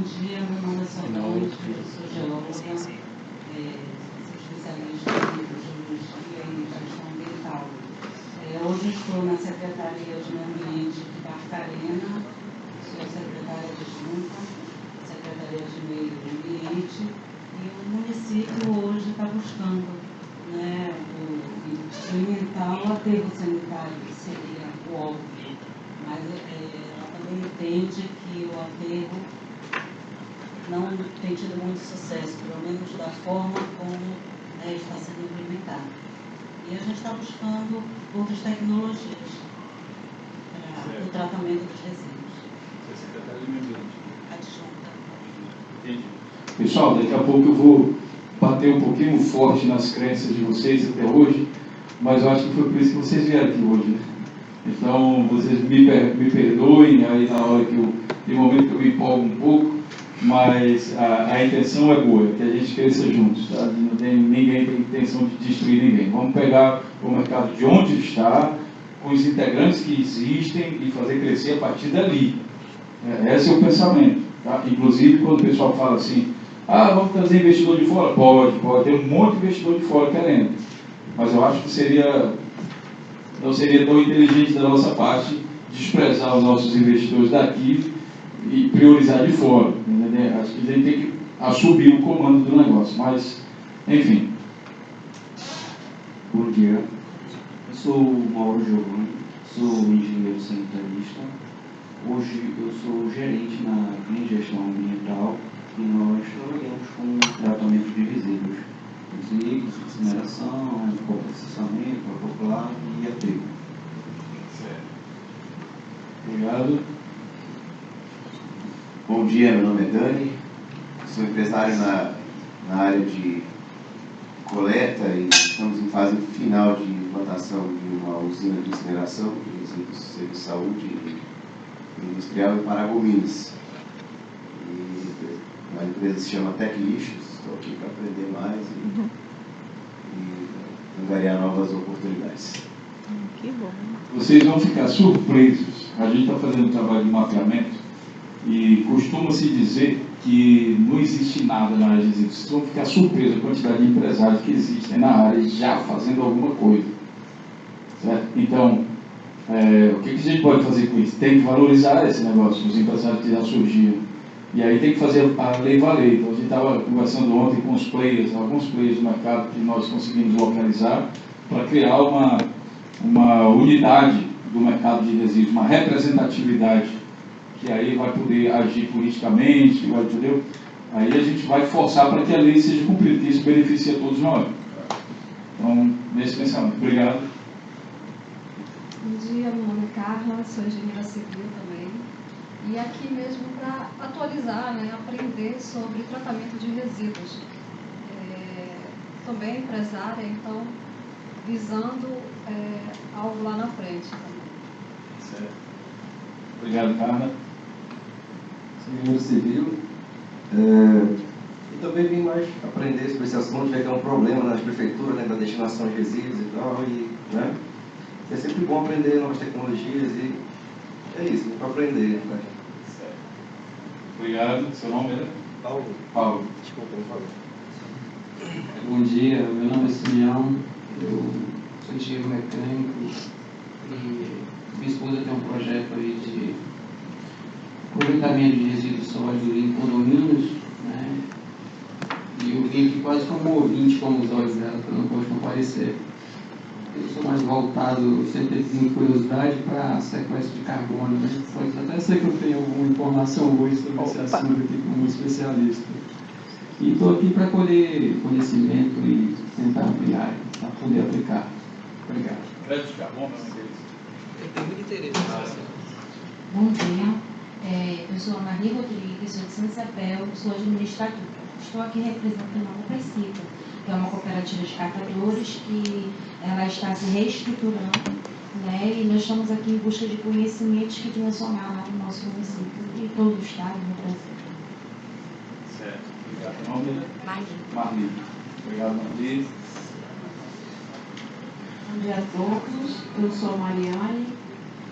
dia, meu nome é Solange, eu sou geóloga, sou especialista em hidrogeologia e gestão ambiental. Hoje estou na Secretaria de Meio Ambiente de Barcarena, sou secretária adjunta, Secretaria de Meio Ambiente, e o município hoje está buscando, né, implementar o aterro sanitário, que seria o óbvio, mas ela também entende que o aterro não tem tido muito sucesso, pelo menos da forma como está sendo implementado. E a gente está buscando outras tecnologias para o tratamento dos resíduos. Você é secretária de Meio Ambiente? Adjunta. Entendi. Pessoal, daqui a pouco eu vou bater um pouquinho forte nas crenças de vocês até hoje, mas eu acho que foi por isso que vocês vieram aqui hoje, né? Então, vocês me perdoem aí na hora que tem momento que eu me empolgo um pouco, mas a intenção é boa, que a gente cresça juntos, tá? Ninguém tem intenção de destruir ninguém. Vamos pegar o mercado de onde está, com os integrantes que existem e fazer crescer a partir dali. Esse é o pensamento, tá? Inclusive, quando o pessoal fala assim, vamos trazer investidor de fora? Pode, tem um monte de investidor de fora querendo, mas eu acho que não seria tão inteligente da nossa parte desprezar os nossos investidores daqui e priorizar de fora, entendeu? Acho que a gente tem que assumir o comando do negócio, mas, enfim. Bom dia, eu sou o Mauro Giovanni, sou engenheiro sanitarista. Hoje eu sou gerente em gestão ambiental e nós trabalhamos com tratamento de resíduos, incineração, processamento, autoclave e aterro. Certo. Obrigado. Bom dia, meu nome é Dani, sou empresário na área de coleta e estamos em fase final de implantação de uma usina de incineração de resíduos de saúde industrial em Paragominas. A empresa se chama Tec Lixos, estou aqui para aprender mais e angariar novas oportunidades. Que bom. Vocês vão ficar surpresos. A gente está fazendo um trabalho de mapeamento e costuma-se dizer que não existe nada na área de resíduos. Vocês vão ficar surpresos a quantidade de empresários que existem na área já fazendo alguma coisa. Certo? Então, o que a gente pode fazer com isso? Tem que valorizar esse negócio, os empresários que já surgiram. E aí tem que fazer a lei valer. Então, a gente estava conversando ontem com os players, alguns players do mercado que nós conseguimos localizar para criar uma unidade do mercado de resíduos, uma representatividade, que aí vai poder agir politicamente, entendeu? Aí a gente vai forçar para que a lei seja cumprida, que isso beneficia todos nós. Então, nesse pensamento. Obrigado. Bom dia, meu nome é Carla, sou engenheira civil também. E aqui mesmo para atualizar, né, aprender sobre tratamento de resíduos. Também empresária, então, visando algo lá na frente também. Certo. Obrigado, Carla. Sou engenheiro civil. E também vim mais aprender sobre esse assunto, já que é um problema nas prefeituras, né, da destinação de resíduos e tal. Né? É sempre bom aprender novas tecnologias e é isso, para aprender. Né? Certo. Obrigado. Seu nome é? Paulo. Desculpa, por favor. Bom dia, meu nome é Simeão, eu sou engenheiro mecânico e minha esposa tem um projeto aí de aproveitamento de resíduos sólidos em condomínios, né? E eu vim aqui quase como ouvinte, como os olhos dela, para não pode comparecer. Eu sou mais voltado, sempre tenho curiosidade para sequestro de carbono, né? Pode até ser que eu tenha alguma informação hoje sobre esse assunto aqui como especialista. E estou aqui para colher conhecimento e tentar ampliar, para poder aplicar. Obrigado. Crédito de carbono, Eu tenho muito interesse. Bom dia, eu sou a Maria Rodrigues, sou de Santa Isabel, sou administradora. Estou aqui representando a Coprecipa, que é uma cooperativa de catadores que ela está se reestruturando, né? E nós estamos aqui em busca de conhecimentos que dimensionaram o nosso município e todo o estado no Brasil. Certo. Obrigado. Nome é? Marli. Obrigado, Marli. Bom dia a todos, eu sou Mariane,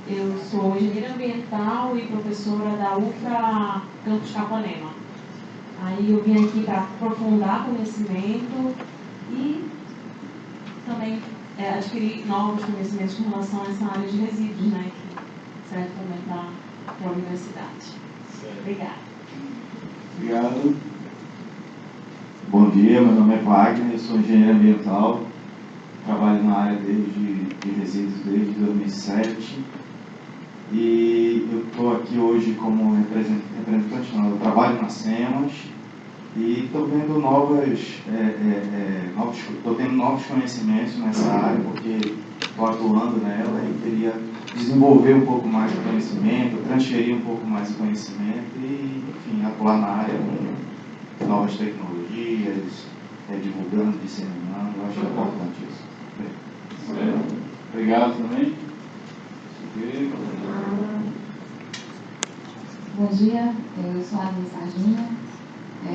eu sou engenheira ambiental e professora da UFRA Campus Capanema. Aí eu vim aqui para aprofundar conhecimento e também adquirir novos conhecimentos com relação a essa área de resíduos, né, que serve também para a universidade. Obrigada. Obrigado. Bom dia, meu nome é Wagner, eu sou engenheiro ambiental, trabalho na área de resíduos desde 2007 e eu estou aqui hoje como representante, não, eu trabalho na SEMAS e estou vendo estou tendo novos conhecimentos nessa área porque estou atuando nela e queria desenvolver um pouco mais o conhecimento, transferir um pouco mais o conhecimento e, enfim, atuar na área com novas tecnologias, divulgando, disseminando. Eu acho importante isso. Certo. Obrigado também. Bom dia, eu sou a Adina Sardinha,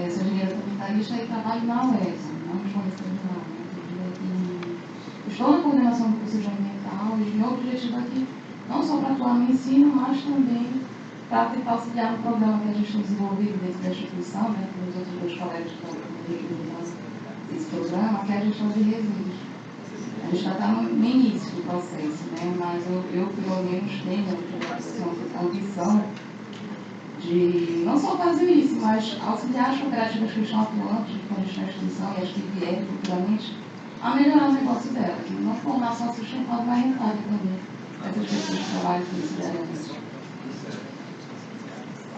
sou engenheira documentalista e trabalho na UESA, não nos conhecemos lá, né? Estou na coordenação do curso de ambiental e meu objetivo aqui não só para atuar no ensino, mas também para tentar auxiliar no programa que a gente tem desenvolvido dentro da instituição, né, com os outros 2 colegas que estão liderando esse programa, que é a gestão de resíduos. A gente já está no início do processo, né, mas eu pelo menos tenho a ambição de não só fazer isso, mas auxiliar as cooperativas que estão atuando com a gente na instituição e as que vierem futuramente a melhorar o negócio delas, não tornar só sustentável, mas rentável também. Essas pessoas que trabalham com isso diariamente.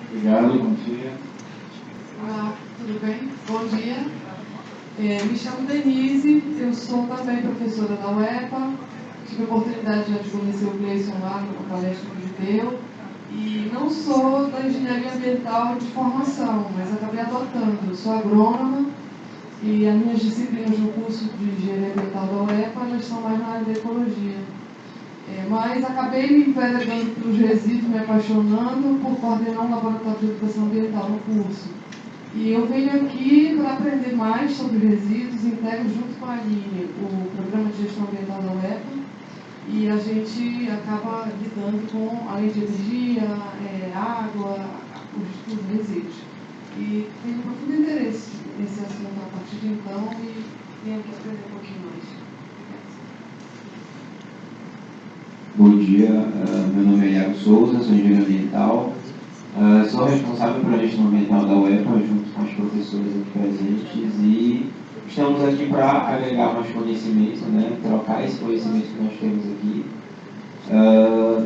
Obrigado, bom dia. Olá, tudo bem? Bom dia. Me chamo Denise, eu sou também professora da UEPA. Tive a oportunidade de conhecer o Gleison lá no palestra que ele deu. E não sou da engenharia ambiental de formação, mas acabei adotando. Eu sou agrônoma e as minhas disciplinas no curso de engenharia ambiental da UEPA elas são mais na área da ecologia. Mas acabei me enveredando para os resíduos, me apaixonando por coordenar um laboratório de educação ambiental no curso. E eu venho aqui para aprender mais sobre resíduos, integro junto com a Aline o programa de gestão ambiental da UEPA e a gente acaba lidando com, além de energia, água, os resíduos. E tenho um profundo interesse nesse assunto a partir de então e venho aqui aprender um pouquinho mais. Bom dia, meu nome é Iago Souza, sou engenheiro ambiental, sou responsável pela gestão ambiental da UEPA, junto com os professores aqui presentes, e estamos aqui para agregar mais conhecimento, né, trocar esse conhecimento que nós temos aqui.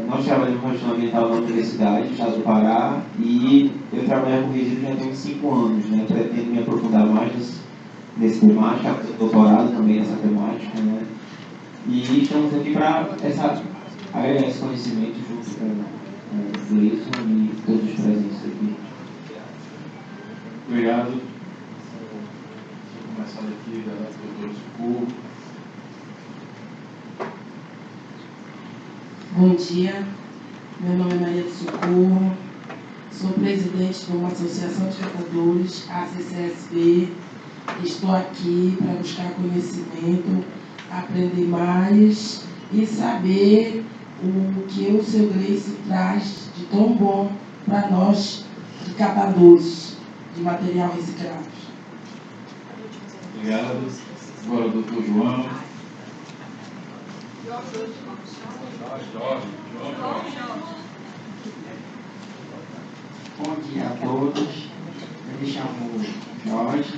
Nós trabalhamos com gestão ambiental na Universidade do Estado do Pará, e eu trabalho com resíduos já tem uns 5 anos, né, pretendo me aprofundar mais nesse temática, fazer doutorado também nessa temática, né, e estamos aqui para agregar esse conhecimento junto com o Gleison e todos os presentes aqui. Obrigado. Vou começar daqui da doutora Socorro. Bom dia, meu nome é Maria do Socorro, sou presidente de uma associação de catadores, a CCSB. Estou aqui para buscar conhecimento, aprender mais e saber o que o seu Gleison traz de tão bom para nós, de catadores de material reciclado. Obrigado. Agora o doutor João. Bom dia a todos. Eu me chamo Jorge.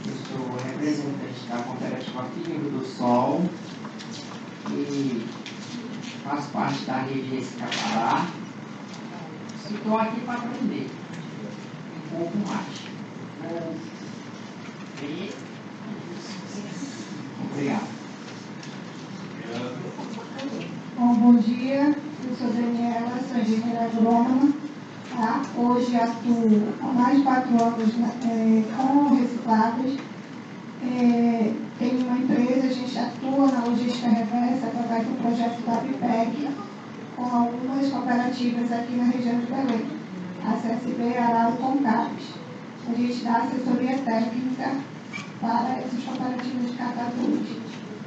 Eu sou representante da cooperativa Filho do Sol e faço parte da rede Escapará. Estou aqui para aprender um pouco mais. Vou ver. Obrigado. Bom dia, eu sou Daniela, sou engenheira agrônoma. Tá? Hoje atuo há mais de 4 anos com recicláveis. Tenho uma empresa, a gente atua na logística reversa através do projeto da BIPEC, com algumas cooperativas aqui na região de Belém, a CSB, Arado e Concapes. A gente dá assessoria técnica para essas cooperativas de catadores,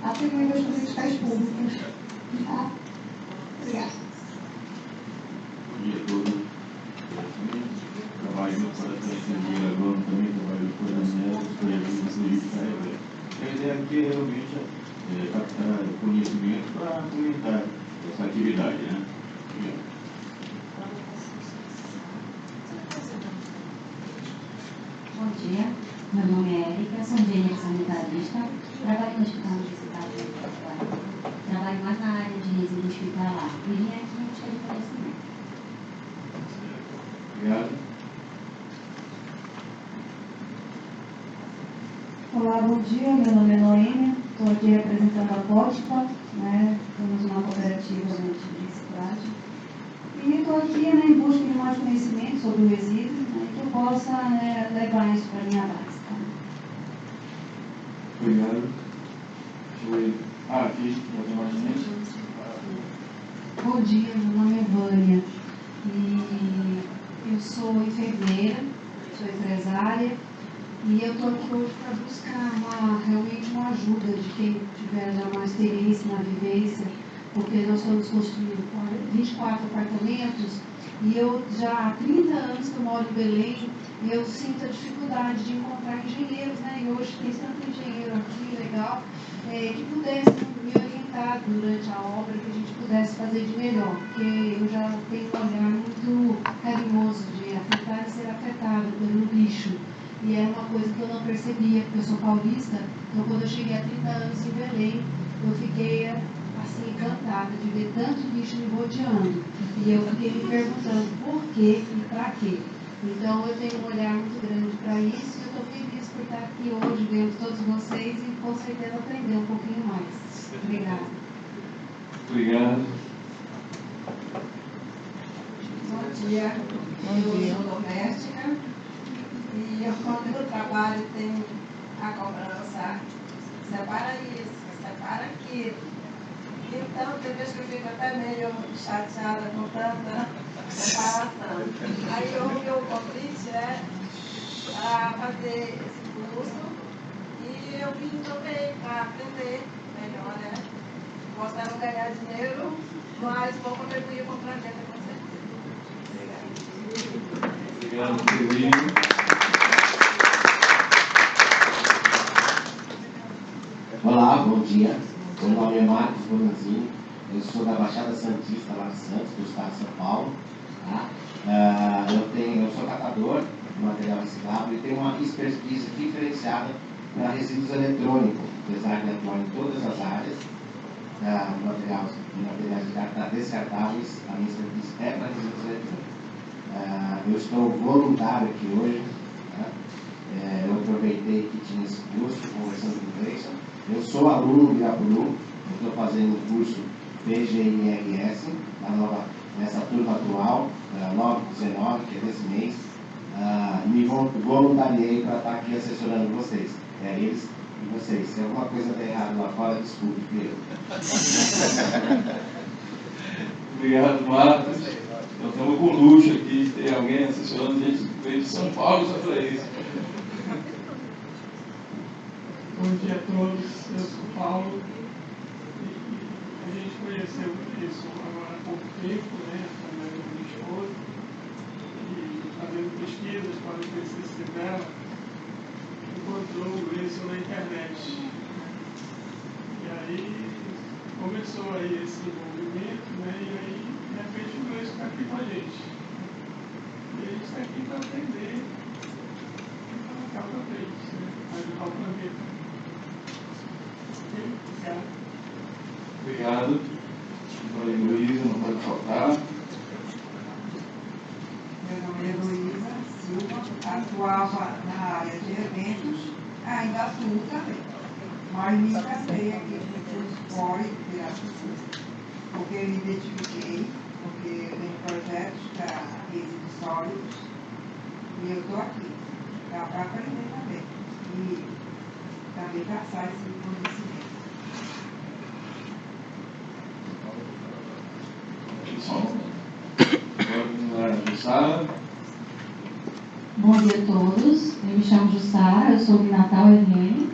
atendendo as políticas públicas. Tá? Obrigada. Bom dia a todos. Trabalho no Colégio de Engenharia quero ter realmente captar conhecimento para fomentar essa atividade, né? Bom dia, meu nome é Érica, sou engenheira sanitarista, trabalho no Hospital Municipal de Portugal, trabalho mais na área de resíduo hospitalar e vim aqui em busca de conhecimento. Obrigado. Olá, bom dia, meu nome é Noêmia, estou aqui representando a Pótipa, né? Somos uma cooperativa de reciclagem. E estou aqui, né, em busca de mais conhecimento sobre o resíduo, né, que eu possa, né, levar isso para a minha base. Tá? Obrigado. Deixa eu ver. Aqui, já tem mais gente. Bom dia, meu nome é Vânia e eu sou enfermeira, sou empresária e eu estou aqui hoje para buscar realmente uma ajuda de quem tiver já uma experiência na vivência, porque nós estamos construindo 24 apartamentos e eu já há 30 anos que eu moro em Belém e eu sinto a dificuldade de encontrar engenheiros, né? E hoje tem tanto engenheiro aqui, legal, que pudesse me orientar durante a obra, que a gente pudesse fazer de melhor, porque eu já tenho um olhar muito carinhoso de afetar e ser afetado pelo lixo. E é uma coisa que eu não percebia, porque eu sou paulista, então quando eu cheguei há 30 anos em Belém, eu fiquei assim, encantada de ver tanto lixo me rodeando. E eu fiquei me perguntando por quê e para quê. Então eu tenho um olhar muito grande para isso e eu estou feliz por estar aqui hoje, vendo todos vocês e com certeza aprender um pouquinho mais. Obrigada. Obrigado. Bom dia. Eu sou doméstica e eu, quando eu trabalho, tenho a cobrança. Separa isso, separa aquilo. Então, tem vezes que eu fico até meio chateada com tanta separação. Aí eu vi o convite, né, para fazer esse curso e eu vim também para aprender melhor, né? Gostaram de ganhar dinheiro, mas vou contribuir com o planeta com certeza. Obrigada. Obrigado, Felipe. Olá, bom dia. Meu nome é Marcos Bonanzinho, eu sou da Baixada Santista, lá de Santos, do estado de São Paulo. Tá? Eu sou catador de material reciclável e tenho uma expertise diferenciada para resíduos eletrônicos, apesar de atuar em todas as áreas de materiais descartáveis, a minha expertise é para resíduos eletrônicos. Eu estou voluntário aqui hoje, tá? Eu aproveitei que tinha esse curso, conversando com o Gleison. Eu sou aluno de Irapuru, eu estou fazendo o curso PGIRS, nessa turma atual, 9/19, que é desse mês, me voluntariei para estar aqui assessorando vocês, eles e vocês. Se alguma coisa está errada lá fora, desculpe, filho. Obrigado, Marcos. Nós estamos com luxo aqui, tem alguém assessorando a gente que veio de São Paulo só para isso. Bom dia a todos, eu sou Paulo e a gente conheceu isso agora há pouco tempo, né, através da minha esposa, e fazendo pesquisas para o TCC dela, encontrou o Gleison na internet. E aí começou aí esse envolvimento, né, e aí de repente o Gleison está aqui com a gente. E a gente está aqui para aprender e colocar para frente, né, para ajudar o planeta. Obrigado. Maria Luísa, não pode faltar. Meu nome é Heloísa Silva, atuava na área de eventos, ainda atuo também. Mas me casei aqui no curso FOI, porque eu me identifiquei, porque eu tenho projetos para resíduos sólidos e eu estou aqui para aprender também. E também passar esse conhecimento. Bom dia a todos, eu me chamo Jussara, eu sou de Natal, RN,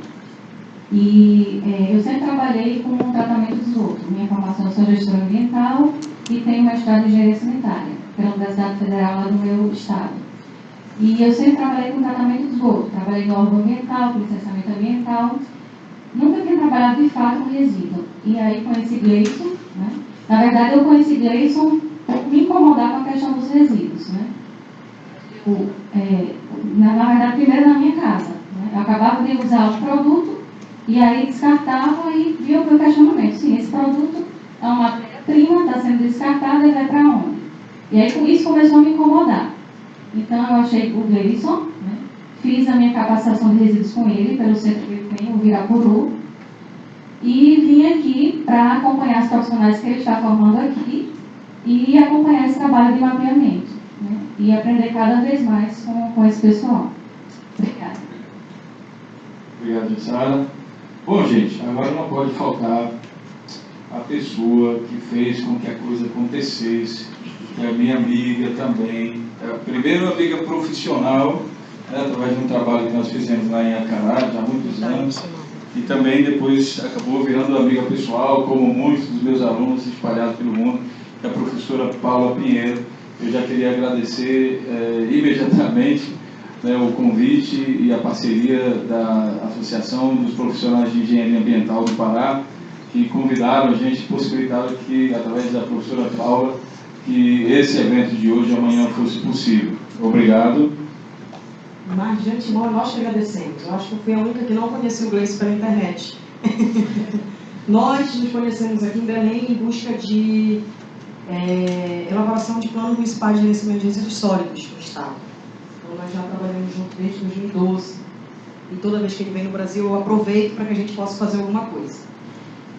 e eu sempre trabalhei com o tratamento de esgoto. Minha formação eu sou gestora ambiental e tenho mestrado em engenharia sanitária pela Universidade Federal lá do meu estado. E eu sempre trabalhei com tratamento de esgoto, trabalhei no órgão ambiental, com licenciamento ambiental, nunca tinha trabalhado de fato com resíduo. E aí conheci Gleison, né? Na verdade, eu conheci Gleison por me incomodar com a questão dos resíduos, né? Na verdade, primeiro na minha casa, né? Eu acabava de usar o produto e aí descartava e via o meu questionamento. Sim, esse produto é uma matéria-prima, está sendo descartada e vai para onde? E aí, com isso, começou a me incomodar. Então, eu achei o Gleison, né? Fiz a minha capacitação de resíduos com ele, pelo centro que ele tem, o Virapuru, e vim aqui para acompanhar os profissionais que ele está formando aqui e acompanhar esse trabalho de mapeamento, né? E aprender cada vez mais com esse pessoal. Obrigada. Obrigado, Sara. Bom, gente, agora não pode faltar a pessoa que fez com que a coisa acontecesse, que é a minha amiga também, primeiro amiga profissional, né, através de um trabalho que nós fizemos lá em Acará, já há muitos anos, e também depois acabou virando amiga pessoal, como muitos dos meus alunos espalhados pelo mundo, que é a professora Paula Pinheiro. Eu já queria agradecer imediatamente, né, o convite e a parceria da Associação dos Profissionais de Engenharia Ambiental do Pará, que convidaram a gente, possibilitaram que, através da professora Paula, que esse evento de hoje e amanhã fosse possível. Obrigado. Mas, de antemão, nós que agradecemos. Eu acho que eu fui a única que não conhecia o Gleison pela internet. Nós nos conhecemos aqui em Belém em busca de elaboração de plano municipal de gerenciamento de resíduos sólidos no Estado. Então, nós já trabalhamos juntos desde 2012. E toda vez que ele vem no Brasil, eu aproveito para que a gente possa fazer alguma coisa.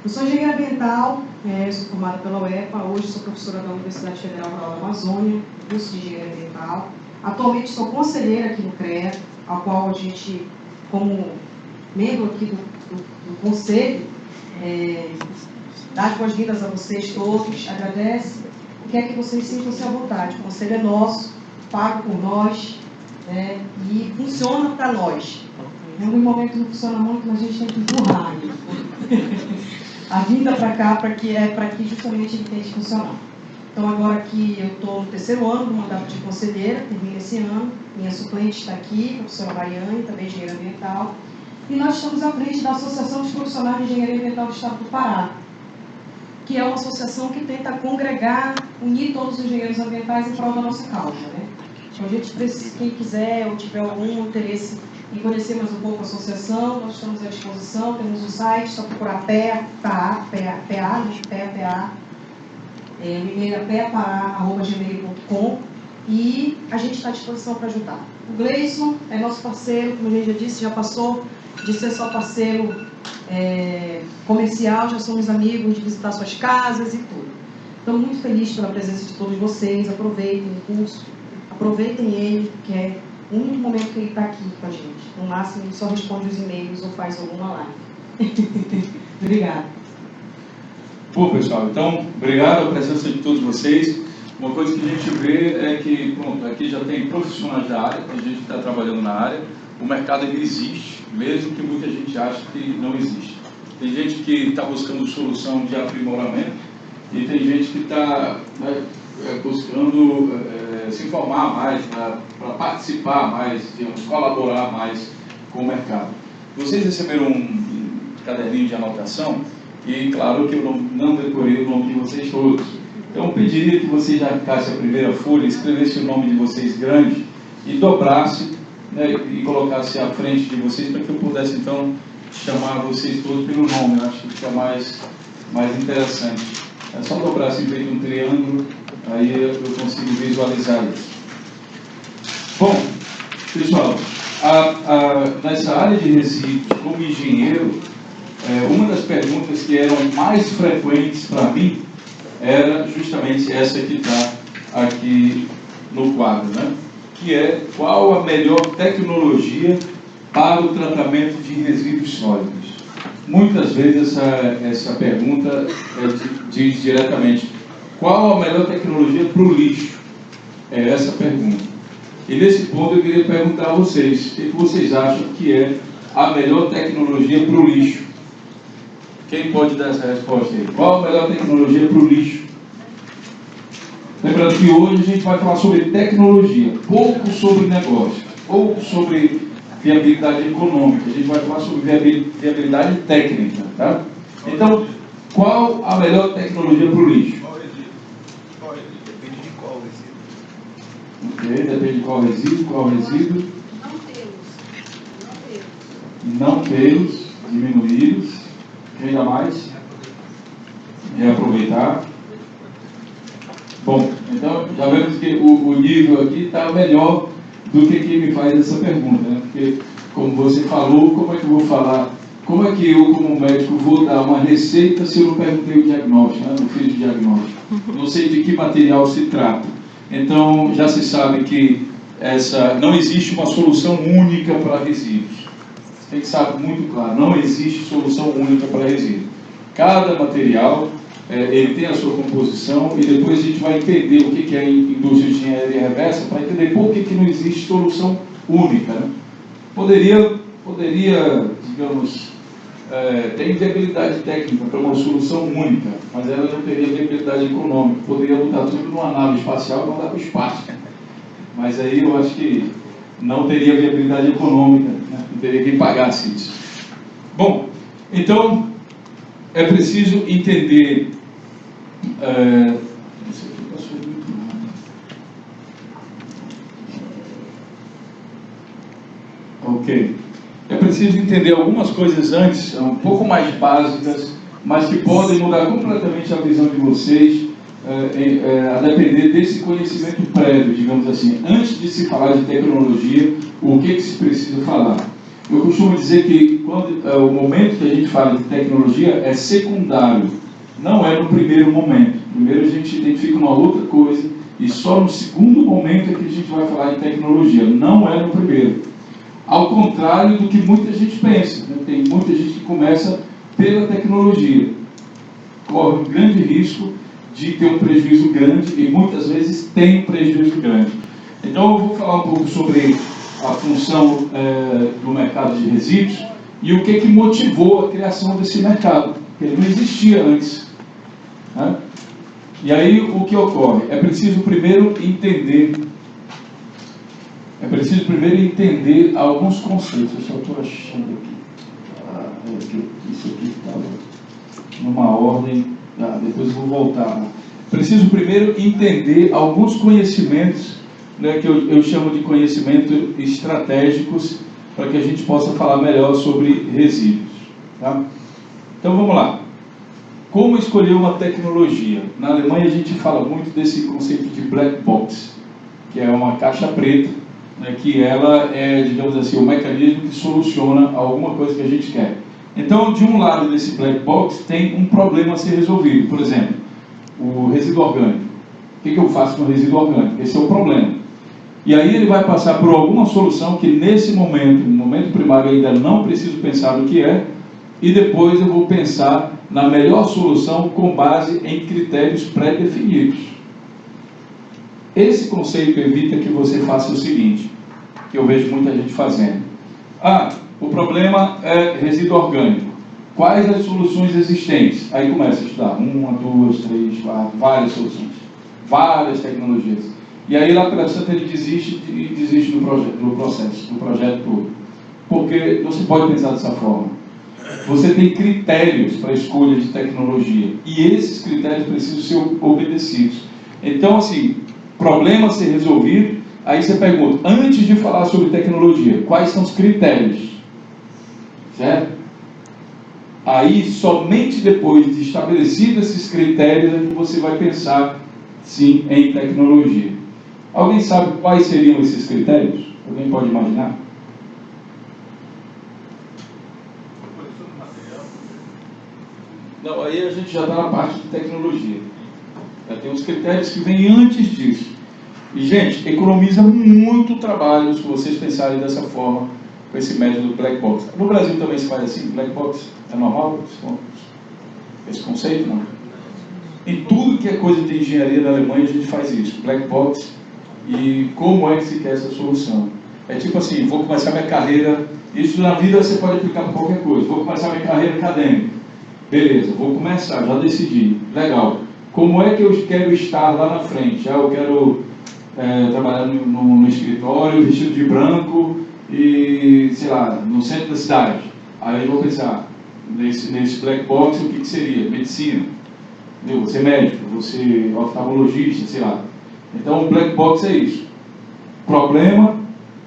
Eu sou engenheira ambiental, sou formada pela UEPA, hoje sou professora da Universidade Federal Rural da Amazônia, curso de engenharia ambiental. Atualmente sou conselheira aqui no CREA, a qual a gente, como membro aqui do conselho, dá as boas-vindas a vocês todos, agradece e quer que vocês sintam-se à vontade. O conselho é nosso, pago por nós, e funciona para nós. Em algum momento não funciona muito, mas a gente tem que empurrar a vinda para cá para que justamente ele tente funcionar. Então, agora que eu estou no 3º ano do mandato de conselheira, termino esse ano, minha suplente está aqui, a professora Mariane, também engenheira ambiental, e nós estamos à frente da Associação dos Profissionais de Engenharia Ambiental do Estado do Pará, que é uma associação que tenta congregar, unir todos os engenheiros ambientais em prol da nossa causa, né? Então, a gente precisa, quem quiser ou tiver algum interesse em conhecer mais um pouco a associação, nós estamos à disposição, temos um site, só procurar PEA, peapará@gmail.com, e a gente está à disposição para ajudar. O Gleison é nosso parceiro, como a gente já disse, já passou de ser só parceiro comercial, já somos amigos de visitar suas casas e tudo. Estou muito feliz pela presença de todos vocês, aproveitem o curso, aproveitem ele, que é o único momento que ele está aqui com a gente. No máximo, ele só responde os e-mails ou faz alguma live. Obrigada. Bom, pessoal, então, obrigado a presença de todos vocês. Uma coisa que a gente vê é que, pronto, aqui já tem profissionais da área, a gente está trabalhando na área, o mercado ele existe, mesmo que muita gente ache que não existe. Tem gente que está buscando solução de aprimoramento e tem gente que está buscando se informar mais, para participar mais, digamos, colaborar mais com o mercado. Vocês receberam um caderninho de anotação e, claro, que eu não decorei o nome de vocês todos. Então, eu pediria que vocês já ficassem a primeira folha, escrevessem o nome de vocês grande e dobrasse, né, e colocasse à frente de vocês para que eu pudesse, então, chamar vocês todos pelo nome. Eu acho que fica mais interessante. É só dobrar assim, feito um triângulo, aí eu consigo visualizar isso. Bom, pessoal, nessa área de resíduos, como engenheiro, uma das perguntas que eram mais frequentes para mim era justamente essa que está aqui no quadro, né? Que é: qual a melhor tecnologia para o tratamento de resíduos sólidos? Muitas vezes essa pergunta diz diretamente: qual a melhor tecnologia para o lixo? É essa a pergunta. E nesse ponto eu queria perguntar a vocês: o que vocês acham que é a melhor tecnologia para o lixo? Quem pode dar essa resposta aí? Qual a melhor tecnologia para o lixo? Lembrando que hoje a gente vai falar sobre tecnologia, pouco sobre negócio, pouco sobre viabilidade econômica, a gente vai falar sobre viabilidade técnica, tá? Então, qual a melhor tecnologia para o lixo? Depende de qual resíduo. Ok, depende de qual resíduo, não tê-los, diminuí-los, ainda mais, reaproveitar. Bom, então já vemos que o nível aqui está melhor do que quem me faz essa pergunta, né? Porque, como você falou, como é que eu vou falar? Como é que eu, como médico, vou dar uma receita se eu não perguntei o diagnóstico, né? Não fiz o diagnóstico? Não sei de que material se trata. Então, já se sabe que não existe uma solução única para resíduos. Você tem que saber muito claro, não existe solução única para resíduos. Cada material, ele tem a sua composição e depois a gente vai entender o que é indústria de engenharia reversa para entender por que não existe solução única, né? Poderia, digamos, ter viabilidade técnica para uma solução única, mas ela não teria viabilidade econômica. Poderia botar tudo numa nave espacial e mandar para o espaço. Mas aí eu acho que não teria viabilidade econômica, né? Não teria quem pagasse isso. Bom, então é preciso entender. Ok. É preciso entender algumas coisas antes, um pouco mais básicas, mas que podem mudar completamente a visão de vocês, a depender desse conhecimento prévio, digamos assim. Antes de se falar de tecnologia, o que se precisa falar? Eu costumo dizer que o momento que a gente fala de tecnologia é secundário, não é no primeiro momento. Primeiro a gente identifica uma outra coisa e só no segundo momento é que a gente vai falar de tecnologia, não é no primeiro. Ao contrário do que muita gente pensa, né? Tem muita gente que começa pela tecnologia, corre um grande risco de ter um prejuízo grande e muitas vezes tem um prejuízo grande. Então eu vou falar um pouco sobre a função do mercado de resíduos e o que motivou a criação desse mercado, que ele não existia antes, né? E aí o que ocorre? É preciso primeiro entender alguns conceitos. Eu só estou achando aqui. Isso aqui estava numa ordem. Depois eu vou voltar. Preciso primeiro entender alguns conhecimentos, né, que eu chamo de conhecimentos estratégicos, para que a gente possa falar melhor sobre resíduos. Tá? Então vamos lá. Como escolher uma tecnologia? Na Alemanha a gente fala muito desse conceito de black box, que é uma caixa preta, né, que ela é, digamos assim, o mecanismo que soluciona alguma coisa que a gente quer. Então, de um lado desse black box tem um problema a ser resolvido. Por exemplo, o resíduo orgânico. O que eu faço com o resíduo orgânico? Esse é o problema. E aí ele vai passar por alguma solução que nesse momento, no momento primário, ainda não preciso pensar no que é, e depois eu vou pensar na melhor solução com base em critérios pré-definidos. Esse conceito evita que você faça o seguinte, que eu vejo muita gente fazendo. O problema é resíduo orgânico. Quais as soluções existentes? Aí começa a estudar 1, 2, 3, 4, várias soluções, várias tecnologias. E aí lá pela frente ele desiste do processo, do projeto todo. Porque você pode pensar dessa forma. Você tem critérios para a escolha de tecnologia. E esses critérios precisam ser obedecidos. Então, assim, problema a ser resolvido, aí você pergunta, antes de falar sobre tecnologia, quais são os critérios? Certo? Aí, somente depois de estabelecidos esses critérios, é que você vai pensar, sim, em tecnologia. Alguém sabe quais seriam esses critérios? Alguém pode imaginar? Não, aí a gente já está na parte de tecnologia. Já tem os critérios que vêm antes disso. E, gente, economiza muito trabalho se vocês pensarem dessa forma, com esse método black box. No Brasil também se faz assim, black box? É normal esse conceito? Não. Em tudo que é coisa de engenharia da Alemanha, a gente faz isso, black box. E como é que se quer essa solução? É tipo assim, vou começar minha carreira, isso na vida você pode aplicar para qualquer coisa, vou começar minha carreira acadêmica. Beleza, vou começar, já decidi, legal. Como é que eu quero estar lá na frente? Eu quero trabalhar no escritório, vestido de branco, e, sei lá, no centro da cidade. Aí eu vou pensar, nesse black box, o que seria? Medicina. Entendeu? Você é médico, você é oftalmologista, sei lá. Então, o black box é isso. Problema,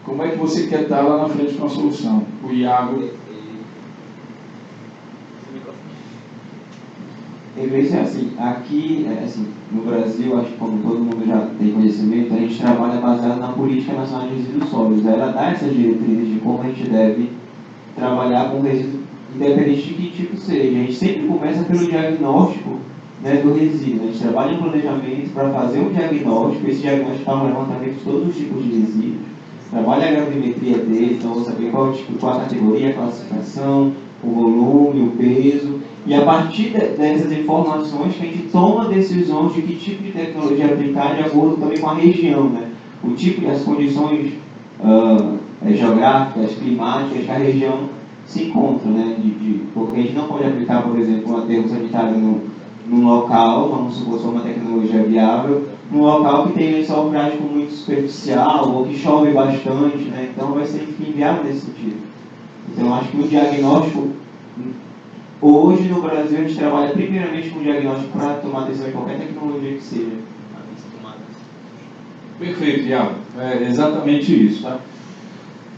como é que você quer estar lá na frente com a solução? O Iago... Em vez de assim, aqui, assim, no Brasil, acho que como todo mundo já tem conhecimento, a gente trabalha baseado na Política Nacional de Resíduos Sólidos. Ela dá essas diretrizes de como a gente deve trabalhar com resíduos, independente de que tipo seja. A gente sempre começa pelo diagnóstico, né, do resíduo. A gente trabalha em planejamento para fazer um diagnóstico. Esse diagnóstico faz um levantamento de todos os tipos de resíduos. Trabalha a gravimetria dele, então vou saber qual a categoria, a classificação, o volume, o peso. E a partir dessas informações que a gente toma decisões de que tipo de tecnologia aplicar de acordo também com a região, né? O tipo e as condições geográficas, climáticas que a região se encontra, né? Porque a gente não pode aplicar, por exemplo, um aterro sanitário num local, vamos supor, se for uma tecnologia viável, num local que tem lençol freático muito superficial ou que chove bastante, né? Então vai ser inviável nesse sentido. Então acho que o diagnóstico, hoje no Brasil a gente trabalha primeiramente com o diagnóstico para tomar decisão de qualquer tecnologia que seja. Perfeito, Iago. É exatamente isso, tá?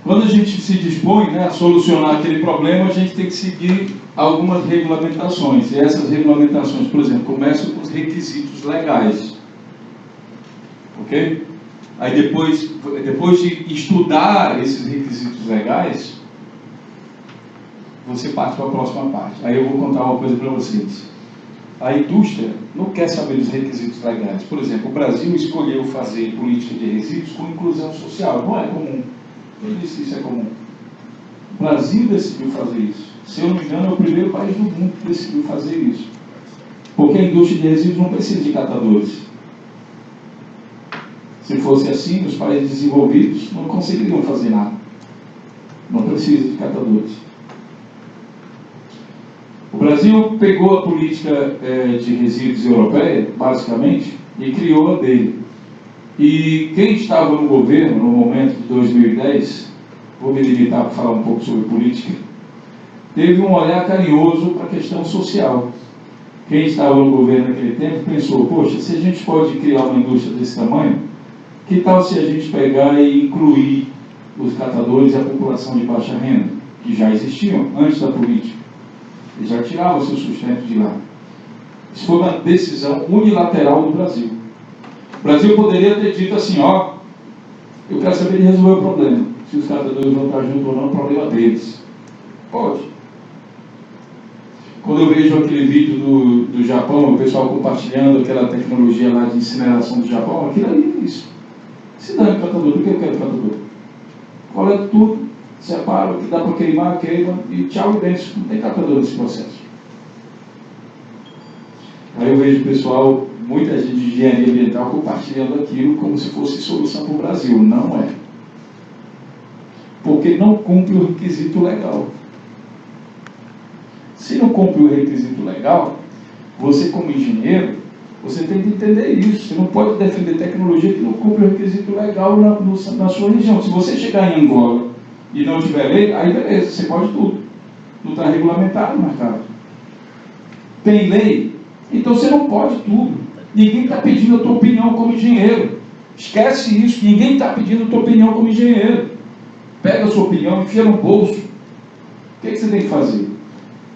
Quando a gente se dispõe, né, a solucionar aquele problema, a gente tem que seguir algumas regulamentações. E essas regulamentações, por exemplo, começam com os requisitos legais. Ok? Aí depois de estudar esses requisitos legais, você parte para a próxima parte. Aí eu vou contar uma coisa para vocês. A indústria não quer saber dos requisitos legais. Por exemplo, o Brasil escolheu fazer política de resíduos com inclusão social. Não é comum. Quem disse que isso é comum? O Brasil decidiu fazer isso. Se eu não me engano, é o primeiro país do mundo que decidiu fazer isso. Porque a indústria de resíduos não precisa de catadores. Se fosse assim, os países desenvolvidos não conseguiriam fazer nada. Não precisa de catadores. O Brasil pegou a política de resíduos europeia, basicamente, e criou a dele. E quem estava no governo no momento de 2010, vou me limitar para falar um pouco sobre política, teve um olhar carinhoso para a questão social. Quem estava no governo naquele tempo pensou, poxa, se a gente pode criar uma indústria desse tamanho, que tal se a gente pegar e incluir os catadores e a população de baixa renda, que já existiam antes da política? Eles já tiravam seu sustento de lá. Isso foi uma decisão unilateral do Brasil. O Brasil poderia ter dito assim, ó, eu quero saber de resolver o problema. Se os catadores vão estar juntos ou não, é o problema deles. Pode. Quando eu vejo aquele vídeo do Japão, o pessoal compartilhando aquela tecnologia lá de incineração do Japão, aquilo ali é isso. Se dá catador, por que eu quero catador? Coleta tudo, separa o que dá para queimar, queima e tchau e dentro. Não tem catador nesse processo. Aí eu vejo o pessoal, muita gente de engenharia ambiental compartilhando aquilo como se fosse solução para o Brasil. Não é. Porque não cumpre o requisito legal. Se não cumpre o requisito legal, você como engenheiro, você tem que entender isso. Você não pode defender tecnologia que não cumpre o requisito legal na sua região. Se você chegar em Angola e não tiver lei, aí beleza, você pode tudo. Não está regulamentado no mercado. Tem lei? Então você não pode tudo. Ninguém está pedindo a tua opinião como engenheiro. Esquece isso. Ninguém está pedindo a tua opinião como engenheiro. Pega a sua opinião e enfia no bolso. O que você tem que fazer?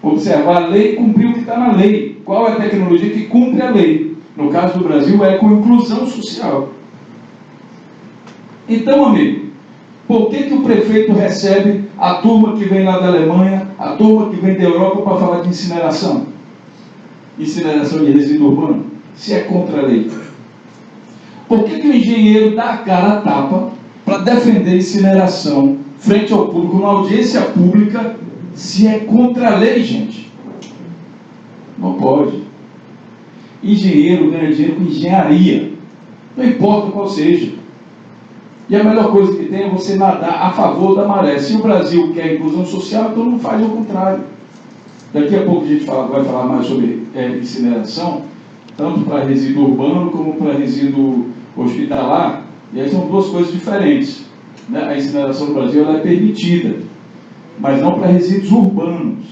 Observar a lei e cumprir o que está na lei. Qual é a tecnologia que cumpre a lei? No caso do Brasil, é com inclusão social. Então, amigo, por que o prefeito recebe a turma que vem lá da Alemanha, a turma que vem da Europa para falar de incineração? Incineração de resíduo urbano, se é contra a lei. Por que o engenheiro dá a cara a tapa para defender a incineração frente ao público, na audiência pública, se é contra a lei, gente? Não pode. Engenheiro ganha dinheiro com engenharia, não importa qual seja. E a melhor coisa que tem é você nadar a favor da maré. Se o Brasil quer inclusão social, então não faz o contrário. Daqui a pouco a gente vai falar mais sobre incineração, tanto para resíduo urbano como para resíduo hospitalar, e aí são duas coisas diferentes. né? A incineração no Brasil ela é permitida, mas não para resíduos urbanos.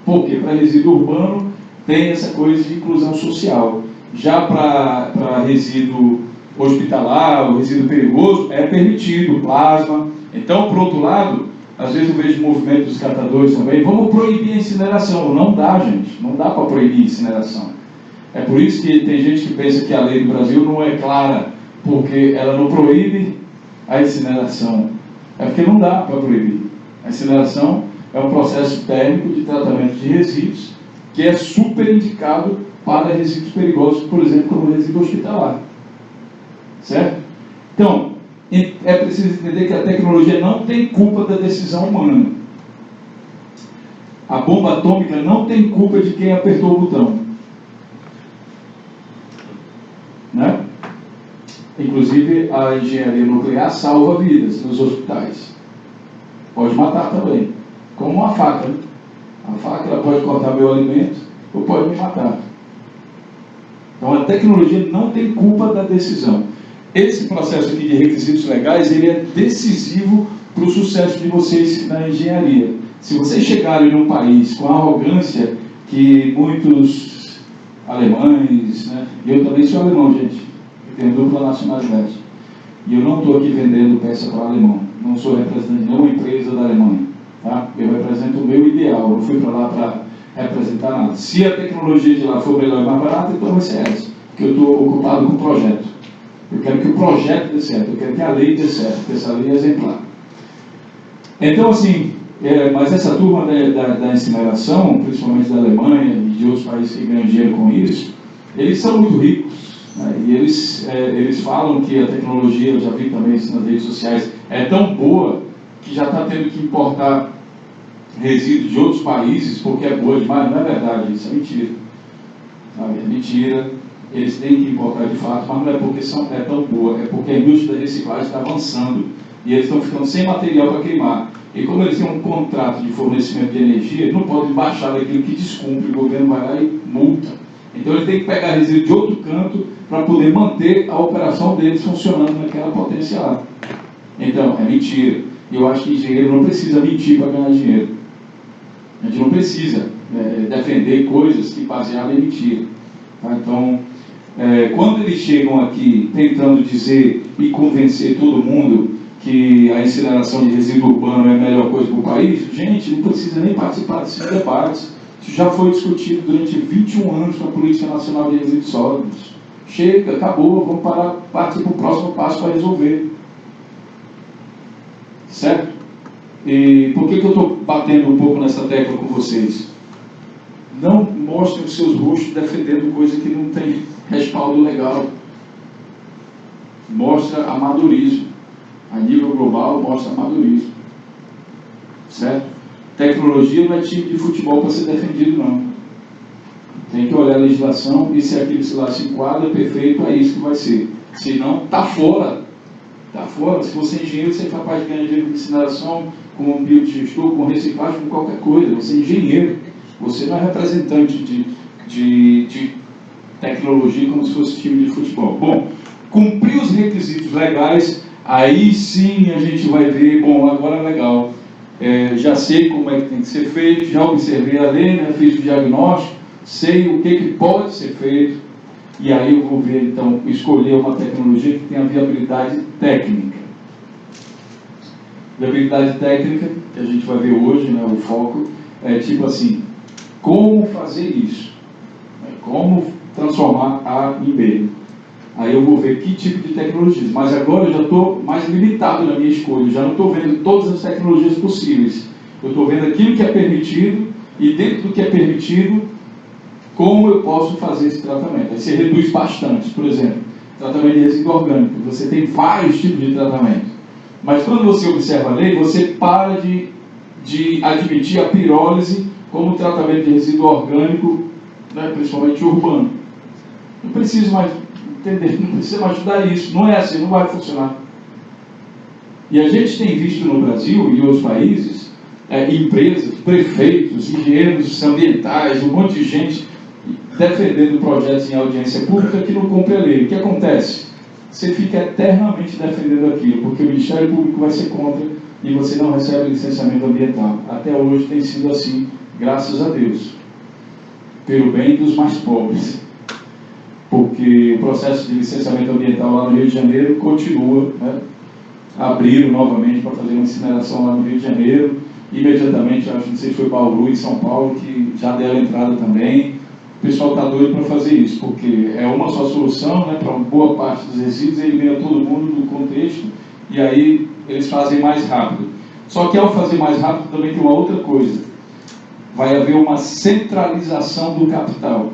Por quê? Para resíduo urbano tem essa coisa de inclusão social. Já para resíduo hospitalar, o resíduo perigoso, é permitido, plasma. Então, por outro lado, às vezes eu vejo o movimento dos catadores também, vamos proibir a incineração. Não dá, gente, não dá para proibir a incineração. É por isso que tem gente que pensa que a lei do Brasil não é clara, porque ela não proíbe a incineração. É porque não dá para proibir. A incineração é um processo térmico de tratamento de resíduos que é super indicado para resíduos perigosos, por exemplo, como o resíduo hospitalar. Certo? Então, é preciso entender que a tecnologia não tem culpa da decisão humana. A bomba atômica não tem culpa de quem apertou o botão. Né? Inclusive, a engenharia nuclear salva vidas nos hospitais. Pode matar também. Como uma faca. Né? A faca ela pode cortar meu alimento ou pode me matar. Então, a tecnologia não tem culpa da decisão. Esse processo aqui de requisitos legais, ele é decisivo para o sucesso de vocês na engenharia. Se vocês chegarem num país com a arrogância que muitos alemães, né? Eu também sou alemão, gente, eu tenho dupla nacionalidade, e eu não estou aqui vendendo peça para alemão, não sou representante de nenhuma empresa da Alemanha, tá? Eu represento o meu ideal, não fui para lá para representar nada. Se a tecnologia de lá for melhor e mais barata, então vai ser essa, porque eu estou ocupado com o projeto. Eu quero que o projeto dê certo, eu quero que a lei dê certo, porque essa lei é exemplar. Então, assim, mas essa turma da incineração, principalmente da Alemanha e de outros países que ganham dinheiro com isso, eles são muito ricos, né? E eles falam que a tecnologia, eu já vi também isso nas redes sociais, é tão boa que já está tendo que importar resíduos de outros países porque é boa demais. Não é verdade, isso é mentira. Sabe? É mentira. Eles têm que importar de fato, mas não é porque é tão boa, é porque a indústria da reciclagem está avançando e eles estão ficando sem material para queimar. E como eles têm um contrato de fornecimento de energia, eles não podem baixar daquilo que descumpre, o governo vai lá e multa. Então eles têm que pegar resíduo de outro canto para poder manter a operação deles funcionando naquela potência lá. Então, é mentira. E eu acho que engenheiro não precisa mentir para ganhar dinheiro. A gente não precisa defender coisas que baseadas em mentira. Tá? Então, quando eles chegam aqui tentando dizer e convencer todo mundo que a incineração de resíduo urbano é a melhor coisa para o país, gente, não precisa nem participar desses debates. Isso já foi discutido durante 21 anos com a Política Nacional de Resíduos Sólidos. Chega, acabou, vamos partir para o próximo passo para resolver. Certo? E por que eu estou batendo um pouco nessa tecla com vocês? Não mostrem os seus rostos defendendo coisa que não tem respaldo legal. Mostra amadorismo. A nível global, mostra amadorismo. Certo? Tecnologia não é time de futebol para ser defendido, não. Tem que olhar a legislação e se aquilo lá se enquadra, perfeito, é isso que vai ser. Se não, está fora. Está fora. Se você é engenheiro, você é capaz de ganhar dinheiro com incineração, com biodigestor, com reciclagem, com qualquer coisa. Você é engenheiro. Você não é representante de tecnologia como se fosse time de futebol. Bom, cumprir os requisitos legais, aí sim a gente vai ver, bom, agora é legal. Já sei como é que tem que ser feito, já observei a lei, né, fiz o diagnóstico, sei o que pode ser feito, e aí eu vou ver, então, escolher uma tecnologia que tenha viabilidade técnica. Viabilidade técnica, que a gente vai ver hoje, né, o foco, é tipo assim, como fazer isso? Como transformar A em B? Aí eu vou ver que tipo de tecnologias. Mas agora eu já estou mais limitado na minha escolha. Eu já não estou vendo todas as tecnologias possíveis. Eu estou vendo aquilo que é permitido e dentro do que é permitido, como eu posso fazer esse tratamento. Aí você reduz bastante. Por exemplo, tratamento de resíduo orgânico. Você tem vários tipos de tratamento. Mas quando você observa a lei, você para de admitir a pirólise como tratamento de resíduo orgânico, né, principalmente urbano. Não preciso mais entender, não precisa mais estudar isso. Não é assim, não vai funcionar. E a gente tem visto no Brasil e em outros países, empresas, prefeitos, engenheiros ambientais, um monte de gente defendendo projetos em audiência pública que não cumpre a lei. O que acontece? você fica eternamente defendendo aquilo, porque o Ministério Público vai ser contra e você não recebe licenciamento ambiental. Até hoje tem sido assim, graças a Deus, pelo bem dos mais pobres, porque o processo de licenciamento ambiental lá no Rio de Janeiro continua, né? Abriram novamente para fazer uma incineração lá no Rio de Janeiro, imediatamente, acho que não sei se foi Bauru, em São Paulo, que já deram entrada também. O pessoal está doido para fazer isso, porque é uma só solução, né, para uma boa parte dos resíduos, elimina todo mundo do contexto, e aí eles fazem mais rápido. Só que ao fazer mais rápido também tem uma outra coisa, vai haver uma centralização do capital